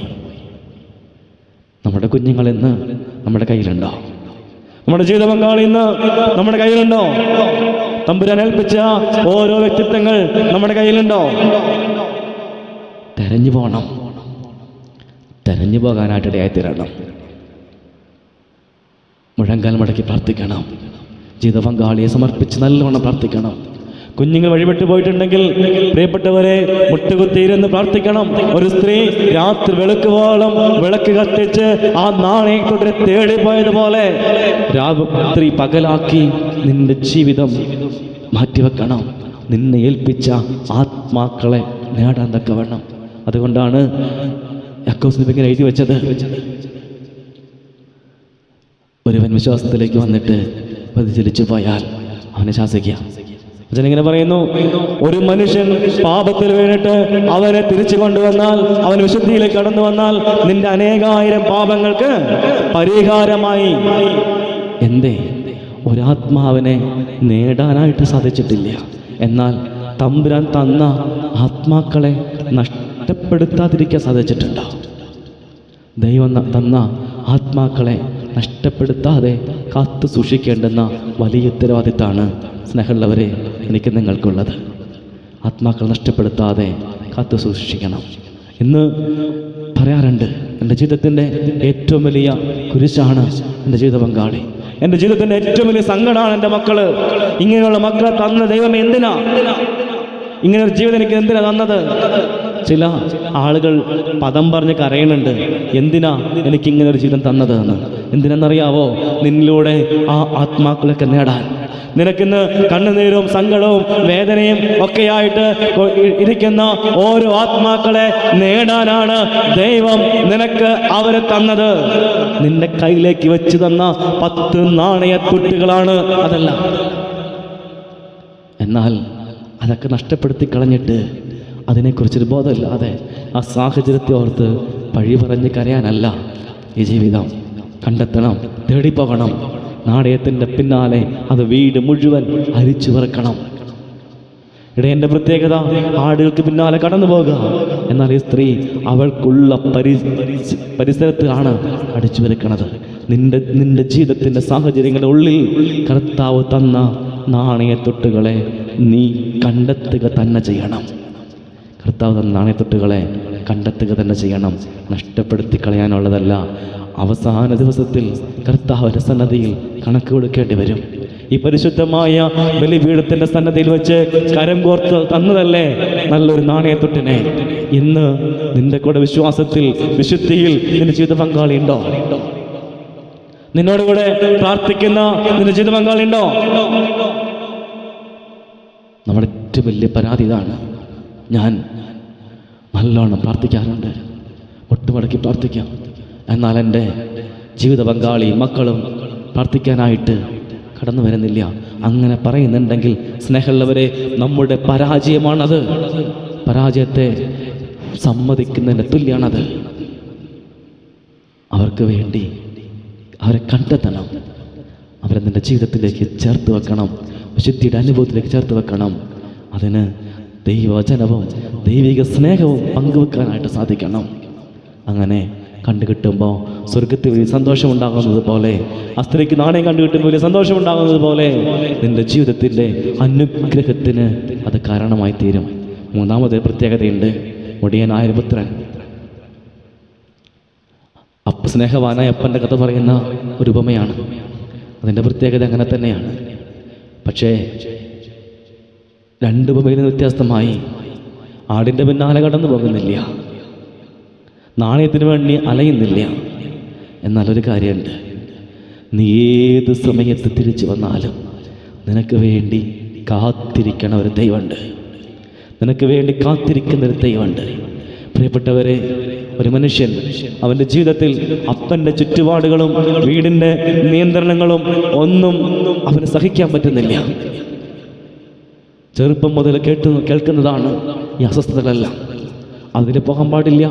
നമ്മുടെ കുഞ്ഞുങ്ങൾ ഇന്ന് നമ്മുടെ കയ്യിലുണ്ടോ? നമ്മുടെ ജീവിത പങ്കാളി ഇന്ന് നമ്മുടെ കയ്യിലുണ്ടോ? തമ്പുരാൻ ഏൽപ്പിച്ച ഓരോ വ്യക്തിത്വങ്ങൾ നമ്മുടെ കയ്യിലുണ്ടോ? തെരഞ്ഞു പോകണം, തെരഞ്ഞു പോകാനായിട്ട് ഇടയായിത്തീരണം. മുഴങ്കാൽ മടക്കി പ്രാർത്ഥിക്കണം. ജീവിത പങ്കാളിയെ സമർപ്പിച്ച് നല്ലവണ്ണം പ്രാർത്ഥിക്കണം. കുഞ്ഞുങ്ങൾ വഴിപെട്ടു പോയിട്ടുണ്ടെങ്കിൽ പ്രിയപ്പെട്ടവരെ മുട്ടുകുത്തിയിരുന്ന് പ്രാർത്ഥിക്കണം. ഒരു സ്ത്രീ രാത്രി വെളുക്കുവോളം വിളക്ക് കത്തിച്ച് ആ നാണയത്തോടെ തേടിപ്പോയതുപോലെ രാത്രി പകലാക്കി നിന്റെ ജീവിതം മാറ്റിവെക്കണം. നിന്നെ ഏൽപ്പിച്ച ആത്മാക്കളെ നേടാൻ തക്കവണ്ണം. അതുകൊണ്ടാണ് യാക്കോബ് ഇങ്ങനെ എഴുതി വെച്ചത്, ഒരുവൻ വിശ്വാസത്തിലേക്ക് വന്നിട്ട് വ്യതിചലിച്ചു പോയാൽ അവനെ ശാസിക്കുക. ഇങ്ങനെ പറയുന്നു, ഒരു മനുഷ്യൻ പാപത്തിൽ വീണിട്ട് അവനെ തിരിച്ചു കൊണ്ടുവന്നാൽ, അവൻ വിശുദ്ധിയിലേക്ക് കടന്നു വന്നാൽ നിന്റെ അനേകായിരം പാപങ്ങൾക്ക് പരിഹാരമായി. എന്തേ? ഒരാത്മാവിനെ നേടാനായിട്ട് സാധിച്ചിട്ടില്ല. എന്നാൽ തമ്പുരാൻ തന്ന ആത്മാക്കളെ നഷ്ടപ്പെടുത്താതിരിക്കാൻ സാധിച്ചിട്ടുണ്ടോ? ദൈവം തന്ന ആത്മാക്കളെ നഷ്ടപ്പെടുത്താതെ കാത്തു സൂക്ഷിക്കേണ്ടുന്ന വലിയ ഉത്തരവാദിത്തമാണ് സ്നേഹമുള്ളവരെ എനിക്ക് നിങ്ങൾക്കുള്ളത്. ആത്മാക്കൾ നഷ്ടപ്പെടുത്താതെ കാത്തു സൂക്ഷിക്കണം. ഇന്ന് പറയാറുണ്ട്, എൻ്റെ ജീവിതത്തിൻ്റെ ഏറ്റവും വലിയ കുരിശാണ് എൻ്റെ ജീവിത പങ്കാളി, എൻ്റെ ജീവിതത്തിൻ്റെ ഏറ്റവും വലിയ സങ്കടമാണ് എൻ്റെ മക്കള്. ഇങ്ങനെയുള്ള മക്കളെ തന്ന ദൈവം എന്തിനാ? ഇങ്ങനെ ഒരു ജീവിതം എനിക്ക് എന്തിനാ തന്നത്? ചില ആളുകൾ പദം പറഞ്ഞ് കരയുന്നുണ്ട്, എന്തിനാ എനിക്കിങ്ങനെ ഒരു ജീവിതം തന്നത് എന്ന്. എന്തിനാണെന്നറിയാവോ? നിന്നിലൂടെ ആ ആത്മാക്കളൊക്കെ നേടാൻ. നിനക്കിന്ന് കണ്ണുനീരും സങ്കടവും വേദനയും ഒക്കെയായിട്ട് ഇരിക്കുന്ന ഓരോ ആത്മാക്കളെ നേടാനാണ് ദൈവം നിനക്ക് അവരെ തന്നത്. നിന്റെ കയ്യിലേക്ക് വെച്ച് തന്ന 10 നാണയത്തുട്ടുകളാണ് അതല്ല. എന്നാൽ അതൊക്കെ നഷ്ടപ്പെടുത്തി കളഞ്ഞിട്ട് അതിനെക്കുറിച്ചൊരു ബോധമില്ലാതെ ആ സാഹചര്യത്തെ ഓർത്ത് പഴി പറഞ്ഞ് കരയാനല്ല ഈ ജീവിതം. കണ്ടെത്തണം, തേടിപ്പോകണം. നാണയത്തിൻ്റെ പിന്നാലെ അത് വീട് മുഴുവൻ അരിച്ചു പറക്കണം. ഇടയൻ്റെ പ്രത്യേകത ആടുകൾക്ക് പിന്നാലെ കടന്നു പോകുക. എന്നാൽ ഈ സ്ത്രീ അവൾക്കുള്ള പരിസരത്തിലാണ് അടിച്ചു വെറുക്കണത്. നിന്റെ ജീവിതത്തിൻ്റെ സാഹചര്യങ്ങളുടെ ഉള്ളിൽ കർത്താവ് തന്ന നാണയത്തൊട്ടുകളെ നീ കണ്ടെത്തുക തന്നെ ചെയ്യണം. കർത്താവ് തന്ന നാണയത്തൊട്ടുകളെ കണ്ടെത്തുക തന്നെ ചെയ്യണം. നഷ്ടപ്പെടുത്തി കളയാനുള്ളതല്ല. അവസാന ദിവസത്തിൽ കർത്താവിൻ്റെ സന്നദ്ധിയിൽ കണക്ക് കൊടുക്കേണ്ടി വരും. ഈ പരിശുദ്ധമായ ബലിപീഠത്തിൻ്റെ സന്നദ്ധിയിൽ വെച്ച് കരം കോർത്ത് തന്നതല്ലേ നല്ലൊരു നാണയത്തൊട്ടിനെ. ഇന്ന് നിന്റെ കൂടെ വിശ്വാസത്തിൽ വിശുദ്ധിയിൽ നിന്റെ ജീവിത പങ്കാളി ഉണ്ടോ? നിന്നോട് കൂടെ പ്രാർത്ഥിക്കുന്ന നിന്റെ ജീവിത പങ്കാളി ഉണ്ടോ? നമ്മുടെ ഏറ്റവും വലിയ പരാതി ഇതാണ്. ഞാൻ നല്ലോണം പ്രാർത്ഥിക്കാറുണ്ട്, ഒട്ടുമടക്കി പ്രാർത്ഥിക്കാം, എന്നാൽ എൻ്റെ ജീവിത പങ്കാളി മക്കളും പ്രാർത്ഥിക്കാനായിട്ട് കടന്നു വരുന്നില്ല. അങ്ങനെ പറയുന്നുണ്ടെങ്കിൽ സ്നേഹമുള്ളവരെ, നമ്മുടെ പരാജയമാണത്. പരാജയത്തെ സമ്മതിക്കുന്നതിൻ്റെ തുല്യമാണത്. അവർക്ക് വേണ്ടി അവരെ കണ്ടെത്തണം. അവരെ നിൻ്റെ ജീവിതത്തിലേക്ക് ചേർത്ത് വെക്കണം, വിശുദ്ധിയുടെ അനുഭവത്തിലേക്ക് ചേർത്ത് വെക്കണം. അതിന് ദൈവവചനവും ദൈവിക സ്നേഹവും പങ്കുവെക്കാനായിട്ട് സാധിക്കണം. അങ്ങനെ കണ്ടുകിട്ടുമ്പോൾ സ്വർഗത്തിൽ വലിയ സന്തോഷമുണ്ടാകുന്നത് പോലെ, ആ സ്ത്രീക്ക് നാണയം കണ്ടുകിട്ടുമ്പോൾ വലിയ സന്തോഷമുണ്ടാകുന്നത് പോലെ നിൻ്റെ ജീവിതത്തിൻ്റെ അനുഗ്രഹത്തിന് അത് കാരണമായി തീരും. മൂന്നാമതൊരു പ്രത്യേകതയുണ്ട്. മുടിയനായ പുത്രൻ, സ്നേഹവാനായ അപ്പൻ്റെ കഥ പറയുന്ന ഒരു ഉപമയാണ്. അതിൻ്റെ പ്രത്യേകത അങ്ങനെ തന്നെയാണ്. പക്ഷേ രണ്ട് ഉപമയിൽ നിന്ന് വ്യത്യസ്തമായി ആടിൻ്റെ പിന്നാലെ കടന്നു പോകുന്നില്ല, നാണയത്തിന് വേണ്ടി അലയുന്നില്ല. എന്നാൽ ഒരു കാര്യമുണ്ട്, നീ ഏത് സമയത്ത് തിരിച്ചു വന്നാലും നിനക്ക് വേണ്ടി കാത്തിരിക്കണ ഒരു ദൈവമുണ്ട്. നിനക്ക് വേണ്ടി കാത്തിരിക്കുന്ന ഒരു ദൈവമുണ്ട്. പ്രിയപ്പെട്ടവരെ, ഒരു മനുഷ്യൻ അവൻ്റെ ജീവിതത്തിൽ അപ്പൻ്റെ ചുറ്റുപാടുകളും വീടിൻ്റെ നിയന്ത്രണങ്ങളും ഒന്നും അവന് സഹിക്കാൻ പറ്റുന്നില്ല. ചെറുപ്പം മുതൽ കേൾക്കുന്നതാണ് ഈ അസ്വസ്ഥതകളെല്ലാം. അതിന് പോകാൻ പാടില്ല,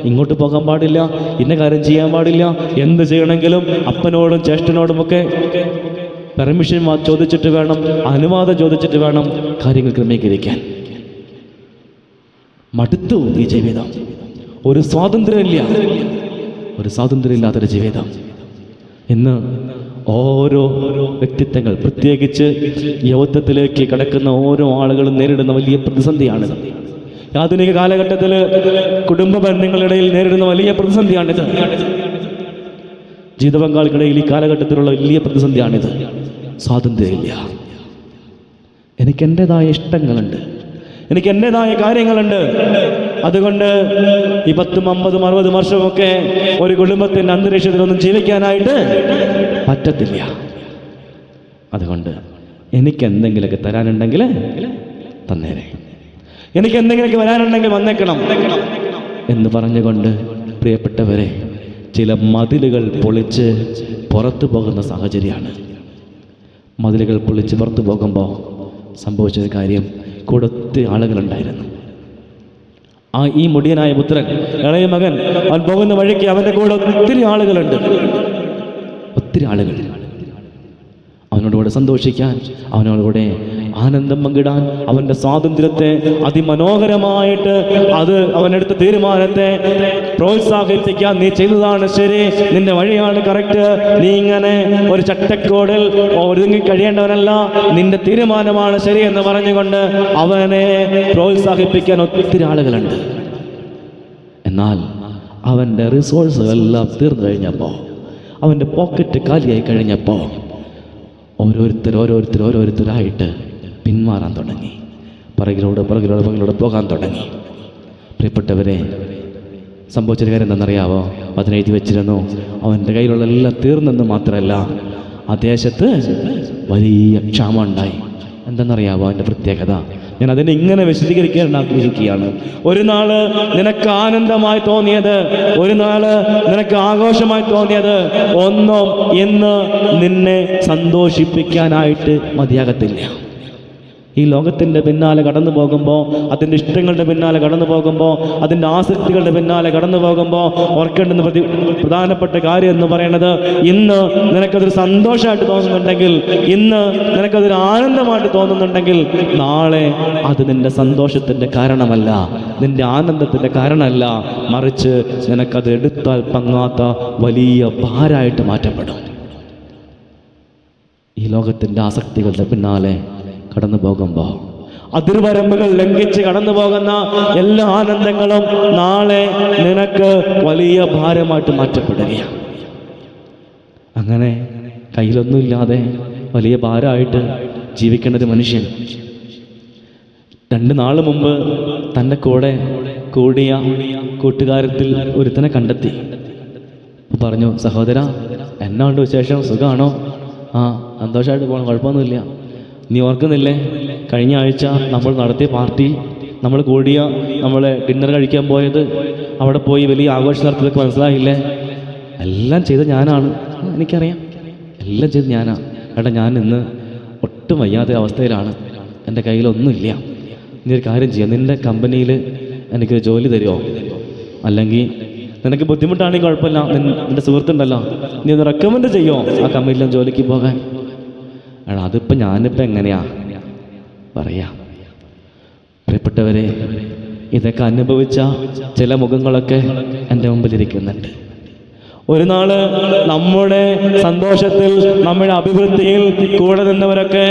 ഇങ്ങോട്ട് പോകാൻ പാടില്ല, ഇന്ന കാര്യം ചെയ്യാൻ പാടില്ല, എന്ത് ചെയ്യണമെങ്കിലും അപ്പനോടും ജ്യേഷ്ഠനോടുമൊക്കെ പെർമിഷൻ ചോദിച്ചിട്ട് വേണം, അനുവാദം ചോദിച്ചിട്ട് വേണം കാര്യങ്ങൾ ക്രമീകരിക്കാൻ. മടുത്തു ഈ ജീവിതം. ഒരു സ്വാതന്ത്ര്യമില്ലാത്തൊരു ജീവിതം. ഇന്ന് ഓരോ വ്യക്തിത്വങ്ങൾ, പ്രത്യേകിച്ച് യൗവനത്തിലേക്ക് കടക്കുന്ന ഓരോ ആളുകളും നേരിടുന്ന വലിയ പ്രതിസന്ധിയാണിത്. ആധുനിക കാലഘട്ടത്തിൽ കുടുംബ ബന്ധങ്ങളിടയിൽ നേരിടുന്ന വലിയ പ്രതിസന്ധിയാണിത്. ജീവിത പങ്കാളികളിടയിൽ ഈ കാലഘട്ടത്തിലുള്ള വലിയ പ്രതിസന്ധിയാണിത്. സ്വാതന്ത്ര്യമില്ല. എനിക്ക് എൻ്റെതായ ഇഷ്ടങ്ങളുണ്ട്, എനിക്ക് എൻ്റെതായ കാര്യങ്ങളുണ്ട്. അതുകൊണ്ട് ഈ 10, 50, 60 വർഷമൊക്കെ ഒരു കുടുംബത്തിൻ്റെ അന്തരീക്ഷത്തിലൊന്നും ജീവിക്കാനായിട്ട് പറ്റത്തില്ല. അതുകൊണ്ട് എനിക്ക് എന്തെങ്കിലുമൊക്കെ തരാനുണ്ടെങ്കിൽ തന്നേരെ, എനിക്ക് എന്തെങ്കിലുമൊക്കെ വരാനുണ്ടെങ്കിൽ വന്നേക്കണം എന്ന് പറഞ്ഞുകൊണ്ട് പ്രിയപ്പെട്ടവരെ, ചില മതിലുകൾ പൊളിച്ച് പുറത്തു പോകുന്ന സാഹചര്യമാണ്. മതിലുകൾ പൊളിച്ച് പുറത്തു പോകുമ്പോൾ സംഭവിച്ചൊരു കാര്യം, കൂടെ ഒത്തിരി ആളുകളുണ്ടായിരുന്നു. ഈ മുടിയനായ പുത്രൻ, ഇളയ മകൻ, അവൻ പോകുന്ന വഴിക്ക് അവൻ്റെ കൂടെ ഒത്തിരി ആളുകളുണ്ട്. ഒത്തിരി ആളുകൾ അവനോടുകൂടെ സന്തോഷിക്കാൻ, അവനോടുകൂടെ ആനന്ദം പങ്കിടാൻ, അവൻ്റെ സ്വാതന്ത്ര്യത്തെ അതിമനോഹരമായിട്ട് അത് അവനെടുത്ത തീരുമാനത്തെ പ്രോത്സാഹിപ്പിക്കാൻ. നീ ചെയ്തതാണ് ശരി, നിന്റെ വഴിയാണ് കറക്റ്റ്, നീ ഇങ്ങനെ ഒരു ചട്ടക്കൂടിൽ ഒതുങ്ങി കഴിയേണ്ടവനല്ല, നിന്റെ തീരുമാനമാണ് ശരി എന്ന് പറഞ്ഞുകൊണ്ട് അവനെ പ്രോത്സാഹിപ്പിക്കാൻ ഒത്തിരി ആളുകളുണ്ട്. എന്നാൽ അവൻ്റെ റിസോഴ്സുകളെല്ലാം തീർന്നു കഴിഞ്ഞപ്പോൾ, അവൻ്റെ പോക്കറ്റ് കാലിയായി കഴിഞ്ഞപ്പോൾ ഓരോരുത്തരായിട്ട് പിന്മാറാൻ തുടങ്ങി. പുറകിലൂടെ പോകാൻ തുടങ്ങി. പ്രിയപ്പെട്ടവരെ, സംഭവിച്ചൊരു കാര്യം എന്താണെന്നറിയാവോ? അതിനെഴുതി വെച്ചിരുന്നു. അവൻ്റെ കയ്യിലുള്ള എല്ലാം തീർന്നെന്ന് മാത്രമല്ല, ആ ദേശത്ത് വലിയ ക്ഷാമം ഉണ്ടായി. എന്തെന്നറിയാവോ അതിൻ്റെ പ്രത്യേകത? ഞാൻ അതിനെ ഇങ്ങനെ വിശദീകരിക്കാൻ ആഗ്രഹിക്കുകയാണ്. ഒരു നാള് നിനക്ക് ആനന്ദമായി തോന്നിയത്, ഒരു നാള് നിനക്ക് ആഘോഷമായി തോന്നിയത് ഒന്നും ഇന്ന് നിന്നെ സന്തോഷിപ്പിക്കാനായിട്ട് മതിയാകത്തില്ല. ഈ ലോകത്തിൻ്റെ പിന്നാലെ കടന്നു പോകുമ്പോൾ, അതിൻ്റെ ഇഷ്ടങ്ങളുടെ പിന്നാലെ കടന്നു പോകുമ്പോൾ, അതിൻ്റെ ആസക്തികളുടെ പിന്നാലെ കടന്നു പോകുമ്പോൾ ഓർക്കേണ്ടുന്ന പ്രധാനപ്പെട്ട കാര്യം എന്ന് പറയുന്നത്, ഇന്ന് നിനക്കതൊരു സന്തോഷമായിട്ട് തോന്നുന്നുണ്ടെങ്കിൽ, ഇന്ന് നിനക്കതൊരു ആനന്ദമായിട്ട് തോന്നുന്നുണ്ടെങ്കിൽ, നാളെ അത് നിൻ്റെ സന്തോഷത്തിൻ്റെ കാരണമല്ല, നിൻ്റെ ആനന്ദത്തിൻ്റെ കാരണമല്ല, മറിച്ച് നിനക്കത് എടുത്താൽ പങ്ങാത്ത വലിയ ഭാരമായിട്ട് മാറ്റപ്പെടും. ഈ ലോകത്തിൻ്റെ ആസക്തികളുടെ പിന്നാലെ കടന്നു പോകുമ്പോൾ, അതിർവരമ്പുകൾ ലംഘിച്ച് കടന്നു പോകുന്ന എല്ലാ ആനന്ദങ്ങളും നാളെ നിനക്ക് വലിയ ഭാരമായിട്ട് മാറ്റപ്പെടുകയാണ്. അങ്ങനെ കയ്യിലൊന്നുമില്ലാതെ വലിയ ഭാരമായിട്ട് ജീവിക്കേണ്ട ഒരു മനുഷ്യൻ 2 നാൾ മുമ്പ് തൻ്റെ കൂടെ കൂടിയ കൂട്ടുകാരത്തിൽ ഒരുത്തനെ കണ്ടെത്തി. പറഞ്ഞു, സഹോദര, എന്നാണ്ട് വിശേഷം, സുഖമാണോ? ആ, സന്തോഷമായിട്ട് പോകണം, കുഴപ്പമൊന്നുമില്ല. നീ ഓർക്കുന്നില്ലേ, കഴിഞ്ഞ ആഴ്ച നമ്മൾ നടത്തിയ പാർട്ടി, നമ്മൾ കൂടിയ, നമ്മൾ ഡിന്നർ കഴിക്കാൻ പോയത്, അവിടെ പോയി വലിയ ആഘോഷം നടത്തിയതൊക്കെ മനസ്സിലായില്ലേ? എല്ലാം ചെയ്ത് ഞാനാണ്. എനിക്കറിയാം, എല്ലാം ചെയ്ത് ഞാനാണ്. ഏട്ടാ, ഞാൻ ഇന്ന് ഒട്ടും വയ്യാത്ത അവസ്ഥയിലാണ്, എൻ്റെ കയ്യിലൊന്നുമില്ല. നീ ഒരു കാര്യം ചെയ്യാം, നിൻ്റെ കമ്പനിയിൽ എനിക്കൊരു ജോലി തരുമോ? അല്ലെങ്കിൽ നിനക്ക് ബുദ്ധിമുട്ടാണെങ്കിൽ കുഴപ്പമില്ല, നിൻ്റെ സുഹൃത്തുണ്ടല്ലോ, നീ ഒന്ന് റെക്കമെൻഡ് ചെയ്യുമോ ആ കമ്പനിയിലും ജോലിക്ക് പോകാൻ? എടാ, അതിപ്പോൾ ഞാനിപ്പോൾ എങ്ങനെയാ പറയാ? പ്രിയപ്പെട്ടവരെ, ഇതൊക്കെ അനുഭവിച്ച ചില മുഖങ്ങളൊക്കെ എൻ്റെ മുമ്പിലിരിക്കുന്നുണ്ട്. ഒരു നാള് നമ്മുടെ സന്തോഷത്തിൽ, നമ്മുടെ അഭിവൃദ്ധിയിൽ കൂടെ നിന്നവരൊക്കെ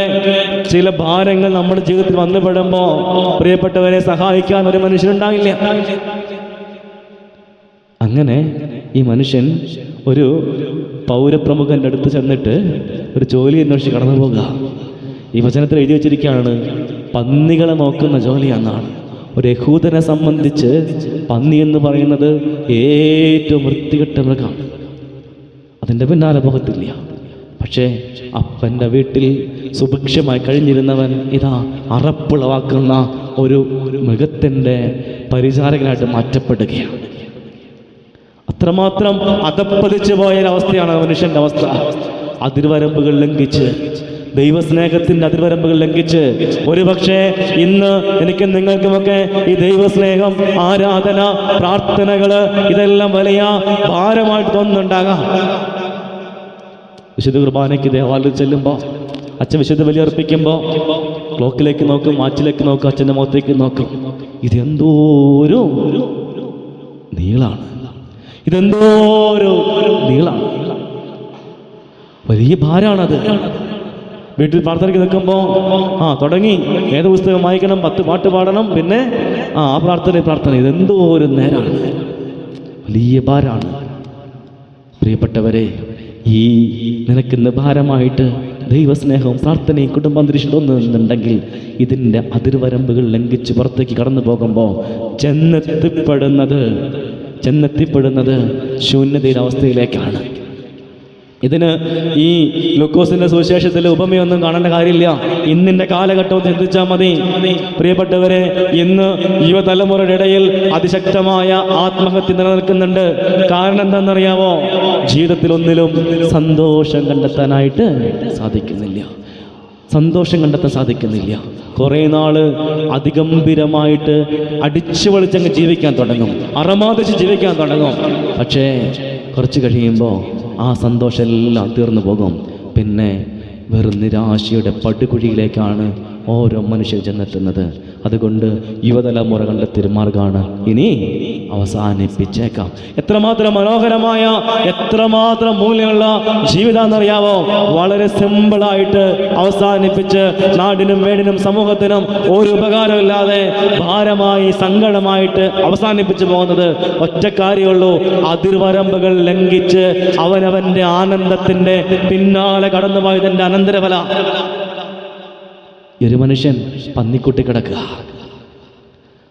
ചില ഭാരങ്ങൾ നമ്മുടെ ജീവിതത്തിൽ വന്നുപെടുമ്പോൾ പ്രിയപ്പെട്ടവരെ സഹായിക്കാൻ ഒരു മനുഷ്യനുണ്ടാവില്ല. അങ്ങനെ ഈ മനുഷ്യൻ ഒരു പൗരപ്രമുഖൻ്റെ അടുത്ത് ചെന്നിട്ട് ഒരു ജോലി അന്വേഷിച്ച് കടന്നു പോകുക. ഈ വചനത്തിൽ എഴുതി വച്ചിരിക്കുകയാണ്, പന്നികളെ നോക്കുന്ന ജോലിയാണെന്നാണ്. ഒരു യഹൂദനെ സംബന്ധിച്ച് പന്നി എന്ന് പറയുന്നത് ഏറ്റവും വൃത്തികെട്ട മൃഗമാണ്. അതിൻ്റെ പിന്നാലെ പോകത്തില്ല. പക്ഷേ അപ്പൻ്റെ വീട്ടിൽ സുഭിക്ഷമായി കഴിഞ്ഞിരുന്നവൻ ഇതാ അറപ്പുളവാക്കുന്ന ഒരു മൃഗത്തിൻ്റെ പരിചാരകനായിട്ട് മാറ്റപ്പെടുകയാണ്. അത്രമാത്രം അധപ്പതിച്ചു പോയൊരവസ്ഥയാണ് മനുഷ്യൻ്റെ അവസ്ഥ. അതിർവരമ്പുകൾ ലംഘിച്ച്, ദൈവസ്നേഹത്തിൻ്റെ അതിർവരമ്പുകൾ ലംഘിച്ച്, ഒരുപക്ഷെ ഇന്ന് എനിക്കും നിങ്ങൾക്കുമൊക്കെ ഈ ദൈവസ്നേഹം, ആരാധന, പ്രാർത്ഥനകള് ഇതെല്ലാം വലിയ ഭാരമായിട്ട് തോന്നുന്നുണ്ടാകാം. വിശുദ്ധ കുർബാനയ്ക്ക് ദേവാലയത്തിൽ ചെല്ലുമ്പോൾ, അച്ഛൻ വിശുദ്ധ ബലി അർപ്പിക്കുമ്പോൾ ക്ലോക്കിലേക്ക് നോക്കും, വാച്ചിലേക്ക് നോക്കും, അച്ഛൻ്റെ മുഖത്തേക്ക് നോക്കും. ഇതെന്തോരു നീളാണ്, ഇതെന്തോരു നീളാണ്, വലിയ ഭാരമാണത്. വീട്ടിൽ പ്രാർത്ഥനയ്ക്ക് നിൽക്കുമ്പോൾ തുടങ്ങി, ഏത് പുസ്തകം വായിക്കണം, 10 പാട്ട് പാടണം, പിന്നെ ആ പ്രാർത്ഥന, ഇതെന്തോ ഒരു നേരാണ്, വലിയ ഭാരമാണ്. പ്രിയപ്പെട്ടവരെ, ഈ നിനക്കിന്ന് ഭാരമായിട്ട് ദൈവസ്നേഹവും പ്രാർത്ഥനയും കുടുംബാന്തരീക്ഷം തോന്നുന്നുണ്ടെങ്കിൽ, ഇതിൻ്റെ അതിർവരമ്പുകൾ ലംഘിച്ച് പുറത്തേക്ക് കടന്നു പോകുമ്പോൾ ചെന്നെത്തിപ്പെടുന്നത് ശൂന്യതയുടെ അവസ്ഥയിലേക്കാണ്. ഇതിന് ഈ ലൂക്കോസിന്റെ സുവിശേഷത്തിൽ ഉപമയൊന്നും കാണേണ്ട കാര്യമില്ല. ഇന്നിന്റെ കാലഘട്ടവും ചിന്തിച്ചാൽ മതി. പ്രിയപ്പെട്ടവരെ, ഇന്ന് യുവതലമുറയുടെ ഇടയിൽ അതിശക്തമായ ആത്മഹത്യ നിലനിൽക്കുന്നുണ്ട്. കാരണം എന്താണെന്നറിയാമോ? ജീവിതത്തിൽ ഒന്നിലും സന്തോഷം കണ്ടെത്താനായിട്ട് സാധിക്കുന്നില്ല. കുറേ നാള് അതിഗംഭീരമായിട്ട് അടിച്ചു പൊളിച്ചങ്ങ് ജീവിക്കാൻ തുടങ്ങും, അറമാദിച്ച് ജീവിക്കാൻ തുടങ്ങും. പക്ഷേ കുറച്ച് കഴിയുമ്പോൾ ആ സന്തോഷം എല്ലാം തീർന്നു പോകും. പിന്നെ വെറും നിരാശയുടെ പടുകുഴിയിലേക്കാണ് ഓരോ മനുഷ്യർ ചെന്നെത്തുന്നത്. അതുകൊണ്ട് യുവതലമുറ കണ്ടെത്തിയ മാർഗമാണ് ഇനി അവസാനിപ്പിച്ചേക്കാം. എത്രമാത്രം മനോഹരമായ, എത്രമാത്രം മൂല്യമുള്ള ജീവിതമെന്നറിയാവോ? വളരെ സിമ്പിളായിട്ട് അവസാനിപ്പിച്ച് നാടിനും വീടിനും സമൂഹത്തിനും ഒരു ഉപകാരമില്ലാതെ ഭാരമായി, സങ്കടമായിട്ട് അവസാനിപ്പിച്ചു പോകുന്നത് ഒറ്റ കാര്യമുള്ളൂ: അതിർവരമ്പുകൾ ലംഘിച്ച് അവനവൻ്റെ ആനന്ദത്തിൻ്റെ പിന്നാലെ കടന്നുപോയതിൻ്റെ അനന്തരഫല. ഒരു മനുഷ്യൻ പന്നിക്കുട്ടി കിടക്കുക.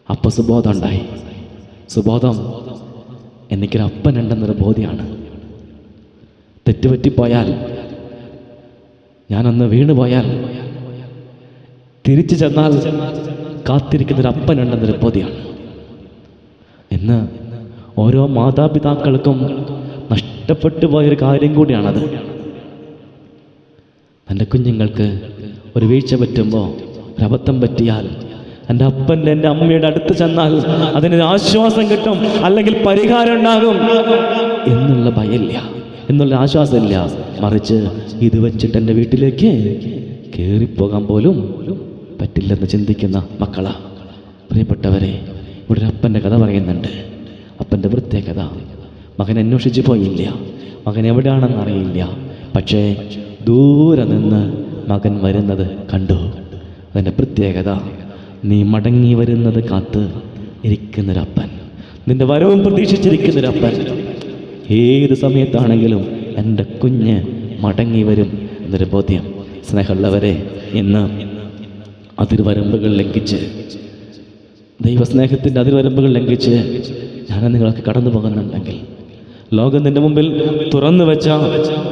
അപ്പ സുബോധം ഉണ്ടായി. സുബോധം, എനിക്കൊരു അപ്പനുണ്ടെന്നൊരു ബോധ്യമാണ്. തെറ്റുപറ്റിപ്പോയാൽ, ഞാനൊന്ന് വീണുപോയാൽ, തിരിച്ചു ചെന്നാൽ കാത്തിരിക്കുന്നൊരു അപ്പനുണ്ടെന്നൊരു ബോധ്യമാണ്. ഇന്ന് ഓരോ മാതാപിതാക്കൾക്കും നഷ്ടപ്പെട്ടു പോയൊരു കാര്യം കൂടിയാണത്. തൻ്റെ കുഞ്ഞുങ്ങൾക്ക് ഒരു വീഴ്ച പറ്റുമ്പോൾ, ഒരബദ്ധം പറ്റിയാൽ, എൻ്റെ അപ്പൻ്റെ എൻ്റെ അമ്മയുടെ അടുത്ത് ചെന്നാൽ അതിനൊരു ആശ്വാസം കിട്ടും, അല്ലെങ്കിൽ പരിഹാരം ഉണ്ടാകും എന്നുള്ള ഭയമില്ല, എന്നുള്ള ആശ്വാസമില്ല. മറിച്ച് ഇത് വെച്ചിട്ട് എൻ്റെ വീട്ടിലേക്ക് കയറിപ്പോകാൻ പോലും പറ്റില്ലെന്ന് ചിന്തിക്കുന്ന മക്കളാ. പ്രിയപ്പെട്ടവരെ, ഇവിടെ ഒരു അപ്പൻ്റെ കഥ പറയുന്നുണ്ട്. അപ്പൻ്റെ പ്രത്യേകത, മകൻ അന്വേഷിച്ച് പോയില്ല, മകൻ എവിടെയാണെന്ന് അറിയില്ല. പക്ഷേ ദൂരെ നിന്ന് മകൻ വരുന്നത് കണ്ടു. അതിൻ്റെ പ്രത്യേകത, നീ മടങ്ങി വരുന്നത് കാത്ത് ഇരിക്കുന്നൊരപ്പൻ, നിന്റെ വരവും പ്രതീക്ഷിച്ചിരിക്കുന്നൊരപ്പൻ. ഏത് സമയത്താണെങ്കിലും എൻ്റെ കുഞ്ഞ് മടങ്ങി വരും എന്നൊരു ബോധ്യം. സ്നേഹമുള്ളവരെ, ഇന്ന് അതിർവരമ്പുകൾ ലംഘിച്ച്, ദൈവസ്നേഹത്തിൻ്റെ അതിർവരമ്പുകൾ ലംഘിച്ച് ഞാൻ നിങ്ങൾക്ക് കടന്നു പോകുന്നുണ്ടെങ്കിൽ, ലോകം നിന്റെ മുമ്പിൽ തുറന്നു വെച്ച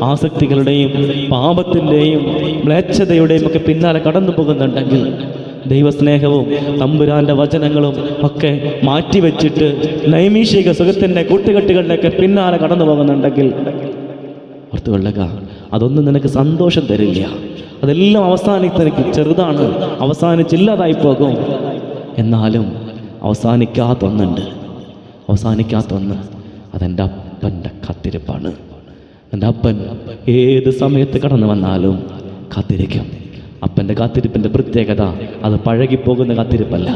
ആസക്തികളുടെയും പാപത്തിൻ്റെയും മ്ലേച്ഛതയുടെയും ഒക്കെ പിന്നാലെ കടന്നു പോകുന്നുണ്ടെങ്കിൽ, ദൈവസ്നേഹവും തമ്പുരാൻ്റെ വചനങ്ങളും ഒക്കെ മാറ്റിവെച്ചിട്ട് നൈമിഷിക സുഖത്തിൻ്റെ കൂട്ടുകെട്ടുകളിലേക്ക് പിന്നാലെ കടന്നു പോകുന്നുണ്ടെങ്കിൽ ഓർത്തുകൊള്ളുക, അതൊന്നും നിനക്ക് സന്തോഷം തരില്ല. അതെല്ലാം അവസാനിക്ക് ചെറുതാണ്, അവസാനിച്ചില്ലാതായി പോകും. എന്നാലും അവസാനിക്കാത്തൊന്നുണ്ട്, അവസാനിക്കാത്തൊന്ന്. അതെൻ്റെ അപ്പൻ്റെ കാത്തിരിപ്പാണ്. എൻ്റെ അപ്പൻ ഏത് സമയത്ത് കടന്നു വന്നാലും കാത്തിരിക്കും. അപ്പൻ്റെ കാത്തിരിപ്പിൻ്റെ പ്രത്യേകത, അത് പഴകിപ്പോകുന്ന കാത്തിരിപ്പല്ല.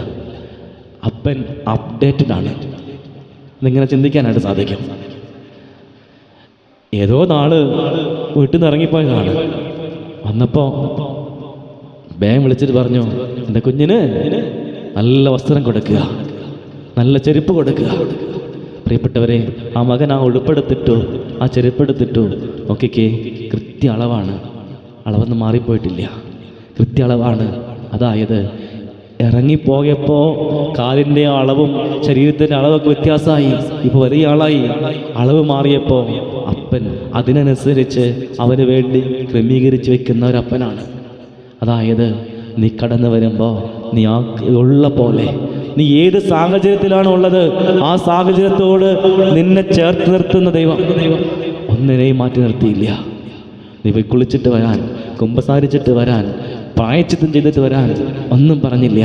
അപ്പൻ അപ്ഡേറ്റഡ് ആണ്. ഇതിങ്ങനെ ചിന്തിക്കാനായിട്ട് സാധിക്കും. ഏതോ നാള് വീട്ടിൽ നിന്ന് ഇറങ്ങിപ്പോയതാണ്. വന്നപ്പോൾ വേഗം വിളിച്ചിട്ട് പറഞ്ഞു, എൻ്റെ കുഞ്ഞിന് നല്ല വസ്ത്രം കൊടുക്കുക, നല്ല ചെരുപ്പ് കൊടുക്കുക. പ്രിയപ്പെട്ടവരെ, ആ മകൻ ആ ഉടുപ്പെടുത്തിട്ടു, ആ ചെരുപ്പെടുത്തിട്ടു. നോക്കിക്കേ, കൃത്യ അളവാണ്, അളവൊന്നും മാറിപ്പോയിട്ടില്ല, കൃത്യ അളവാണ്. അതായത് ഇറങ്ങിപ്പോയപ്പോൾ കാലിൻ്റെ അളവും ശരീരത്തിൻ്റെ അളവൊക്കെ വ്യത്യാസമായി. ഇപ്പോൾ വലിയ ആളായി, അളവ് മാറിയപ്പോൾ അപ്പൻ അതിനനുസരിച്ച് അവന് വേണ്ടി ക്രമീകരിച്ച് വെക്കുന്ന ഒരപ്പനാണ്. അതായത് നീ കടന്നു വരുമ്പോൾ നീ ആ ഉള്ള പോലെ, നീ ഏത് സാഹചര്യത്തിലാണ് ഉള്ളത് ആ സാഹചര്യത്തോട് നിന്നെ ചേർത്ത് നിർത്തുന്ന ദൈവം ഒന്നിനെയും മാറ്റി നിർത്തിയില്ല. നീ പോയി കുളിച്ചിട്ട് വരാൻ, കുമ്പസാരിച്ചിട്ട് വരാൻ, പ്രായശ്ചിത്തം ചെയ്തിട്ട് വരാൻ ഒന്നും പറഞ്ഞില്ല.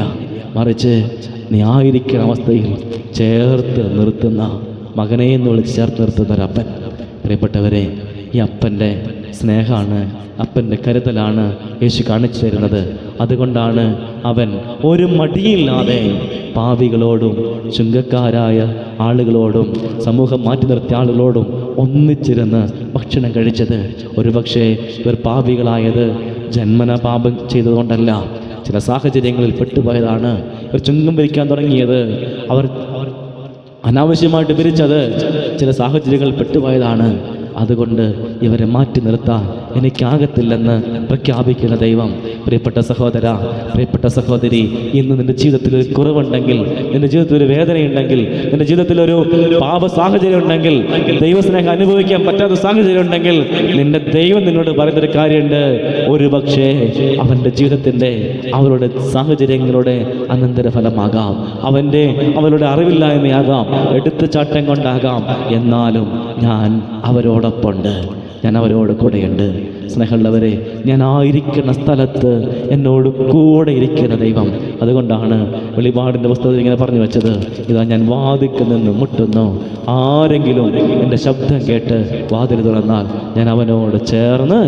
മറിച്ച് നീ ആയിരിക്കുന്ന അവസ്ഥയിൽ ചേർത്ത് നിർത്തുന്ന, മകനെ എന്ന് വിളിച്ച് ചേർത്ത് നിർത്തുന്ന ഒരപ്പൻ. പ്രിയപ്പെട്ടവരെ, ഈ അപ്പൻ്റെ സ്നേഹമാണ്, അപ്പൻ്റെ കരുതലാണ് യേശു കാണിച്ചു തരുന്നത്. അതുകൊണ്ടാണ് അവൻ ഒരു മടിയില്ലാതെ പാപികളോടും ചുങ്കക്കാരായ ആളുകളോടും സമൂഹം മാറ്റി നിർത്തിയ ആളുകളോടും ഒന്നിച്ചിരുന്ന് ഭക്ഷണം കഴിച്ചത്. ഒരു പക്ഷേ ഇവർ പാപികളായത് ജന്മന പാപം ചെയ്തതുകൊണ്ടല്ല, ചില സാഹചര്യങ്ങളിൽ പെട്ടുപോയതാണ്. ഇവർ ചുങ്കം പിരിക്കാൻ തുടങ്ങിയത്, അവർ അനാവശ്യമായിട്ട് പിരിച്ചത് ചില സാഹചര്യങ്ങളിൽ പെട്ടുപോയതാണ്. അതുകൊണ്ട് ഇവരെ മാറ്റി നിർത്താൻ എനിക്കാകത്തില്ലെന്ന് പ്രഖ്യാപിക്കുന്ന ദൈവം. പ്രിയപ്പെട്ട സഹോദര, പ്രിയപ്പെട്ട സഹോദരി, ഇന്ന് നിന്റെ ജീവിതത്തിൽ ഒരു കുറവുണ്ടെങ്കിൽ, നിന്റെ ജീവിതത്തിൽ ഒരു വേദനയുണ്ടെങ്കിൽ, നിന്റെ ജീവിതത്തിൽ ഒരു പാപ സാഹചര്യം ഉണ്ടെങ്കിൽ, ദൈവസ്നേഹം അനുഭവിക്കാൻ പറ്റാത്ത സാഹചര്യം ഉണ്ടെങ്കിൽ, നിന്റെ ദൈവം നിന്നോട് പറയുന്നൊരു കാര്യമുണ്ട്. ഒരു പക്ഷേ അവൻ്റെ ജീവിതത്തിൻ്റെ അവരുടെ സാഹചര്യങ്ങളുടെ അനന്തരഫലമാകാം, അവരുടെ അറിവില്ലായ്മയാകാം, എടുത്തുചാട്ടം കൊണ്ടാകാം. എന്നാലും ഞാൻ അവരോടൊപ്പമുണ്ട്, ഞാൻ അവരോട് കൂടെയുണ്ട്. സ്നേഹമുള്ളവരെ, ഞാൻ ആയിരിക്കുന്ന സ്ഥലത്ത് എന്നോട് കൂടെ ഇരിക്കുന്ന ദൈവം. അതുകൊണ്ടാണ് വെളിപാടിൻ്റെ പുസ്തകത്തിൽ ഇങ്ങനെ പറഞ്ഞു വെച്ചത്, ഇതാ ഞാൻ വാതിൽക്കൽ നിന്ന് മുട്ടുന്നു, ആരെങ്കിലും എൻ്റെ ശബ്ദം കേട്ട് വാതിൽ തുറന്നാൽ ഞാൻ അവനോട് ചേർന്ന്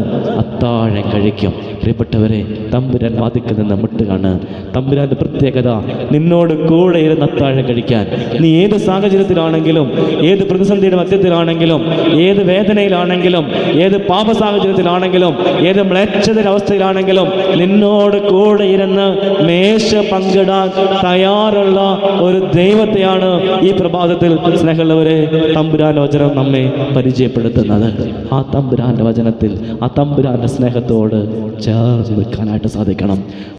അത്താഴം കഴിക്കും. പ്രിയപ്പെട്ടവരെ, തമ്പുരാൻ വാതിൽക്കൽ നിന്ന് മുട്ടുകയാണ്. തമ്പുരാൻ്റെ പ്രത്യേകത, നിന്നോട് കൂടെ ഇരുന്ന് അത്താഴം കഴിക്കാൻ. നീ ഏത് സാഹചര്യത്തിലാണെങ്കിലും, ഏത് പ്രതിസന്ധിയുടെ മധ്യത്തിലാണെങ്കിലും, ഏത് വേദനയിലാണെങ്കിലും, ഏത് പാപ സാഹചര്യത്തിലാണെങ്കിലും, ഏത് മ്ലേച്ഛതയുടെ അവസ്ഥയിലാണെങ്കിലും, നിന്നോട് കൂടെ ഇരുന്ന് മേശ പങ്കിടാൻ തയ്യാറുള്ള ഒരു ദൈവത്തെയാണ് ഈ പ്രഭാതത്തിൽ സ്നേഹമുള്ളവരെ തമ്പുരാന്റെ വചനം നമ്മെ പരിചയപ്പെടുത്തുന്നത്. ആ തമ്പുരാന്റെ വചനത്തിൽ, ആ തമ്പുരാന്റെ സ്നേഹത്തോട് ചേർന്ന് നിൽക്കാനായിട്ട് സാധിക്കണം.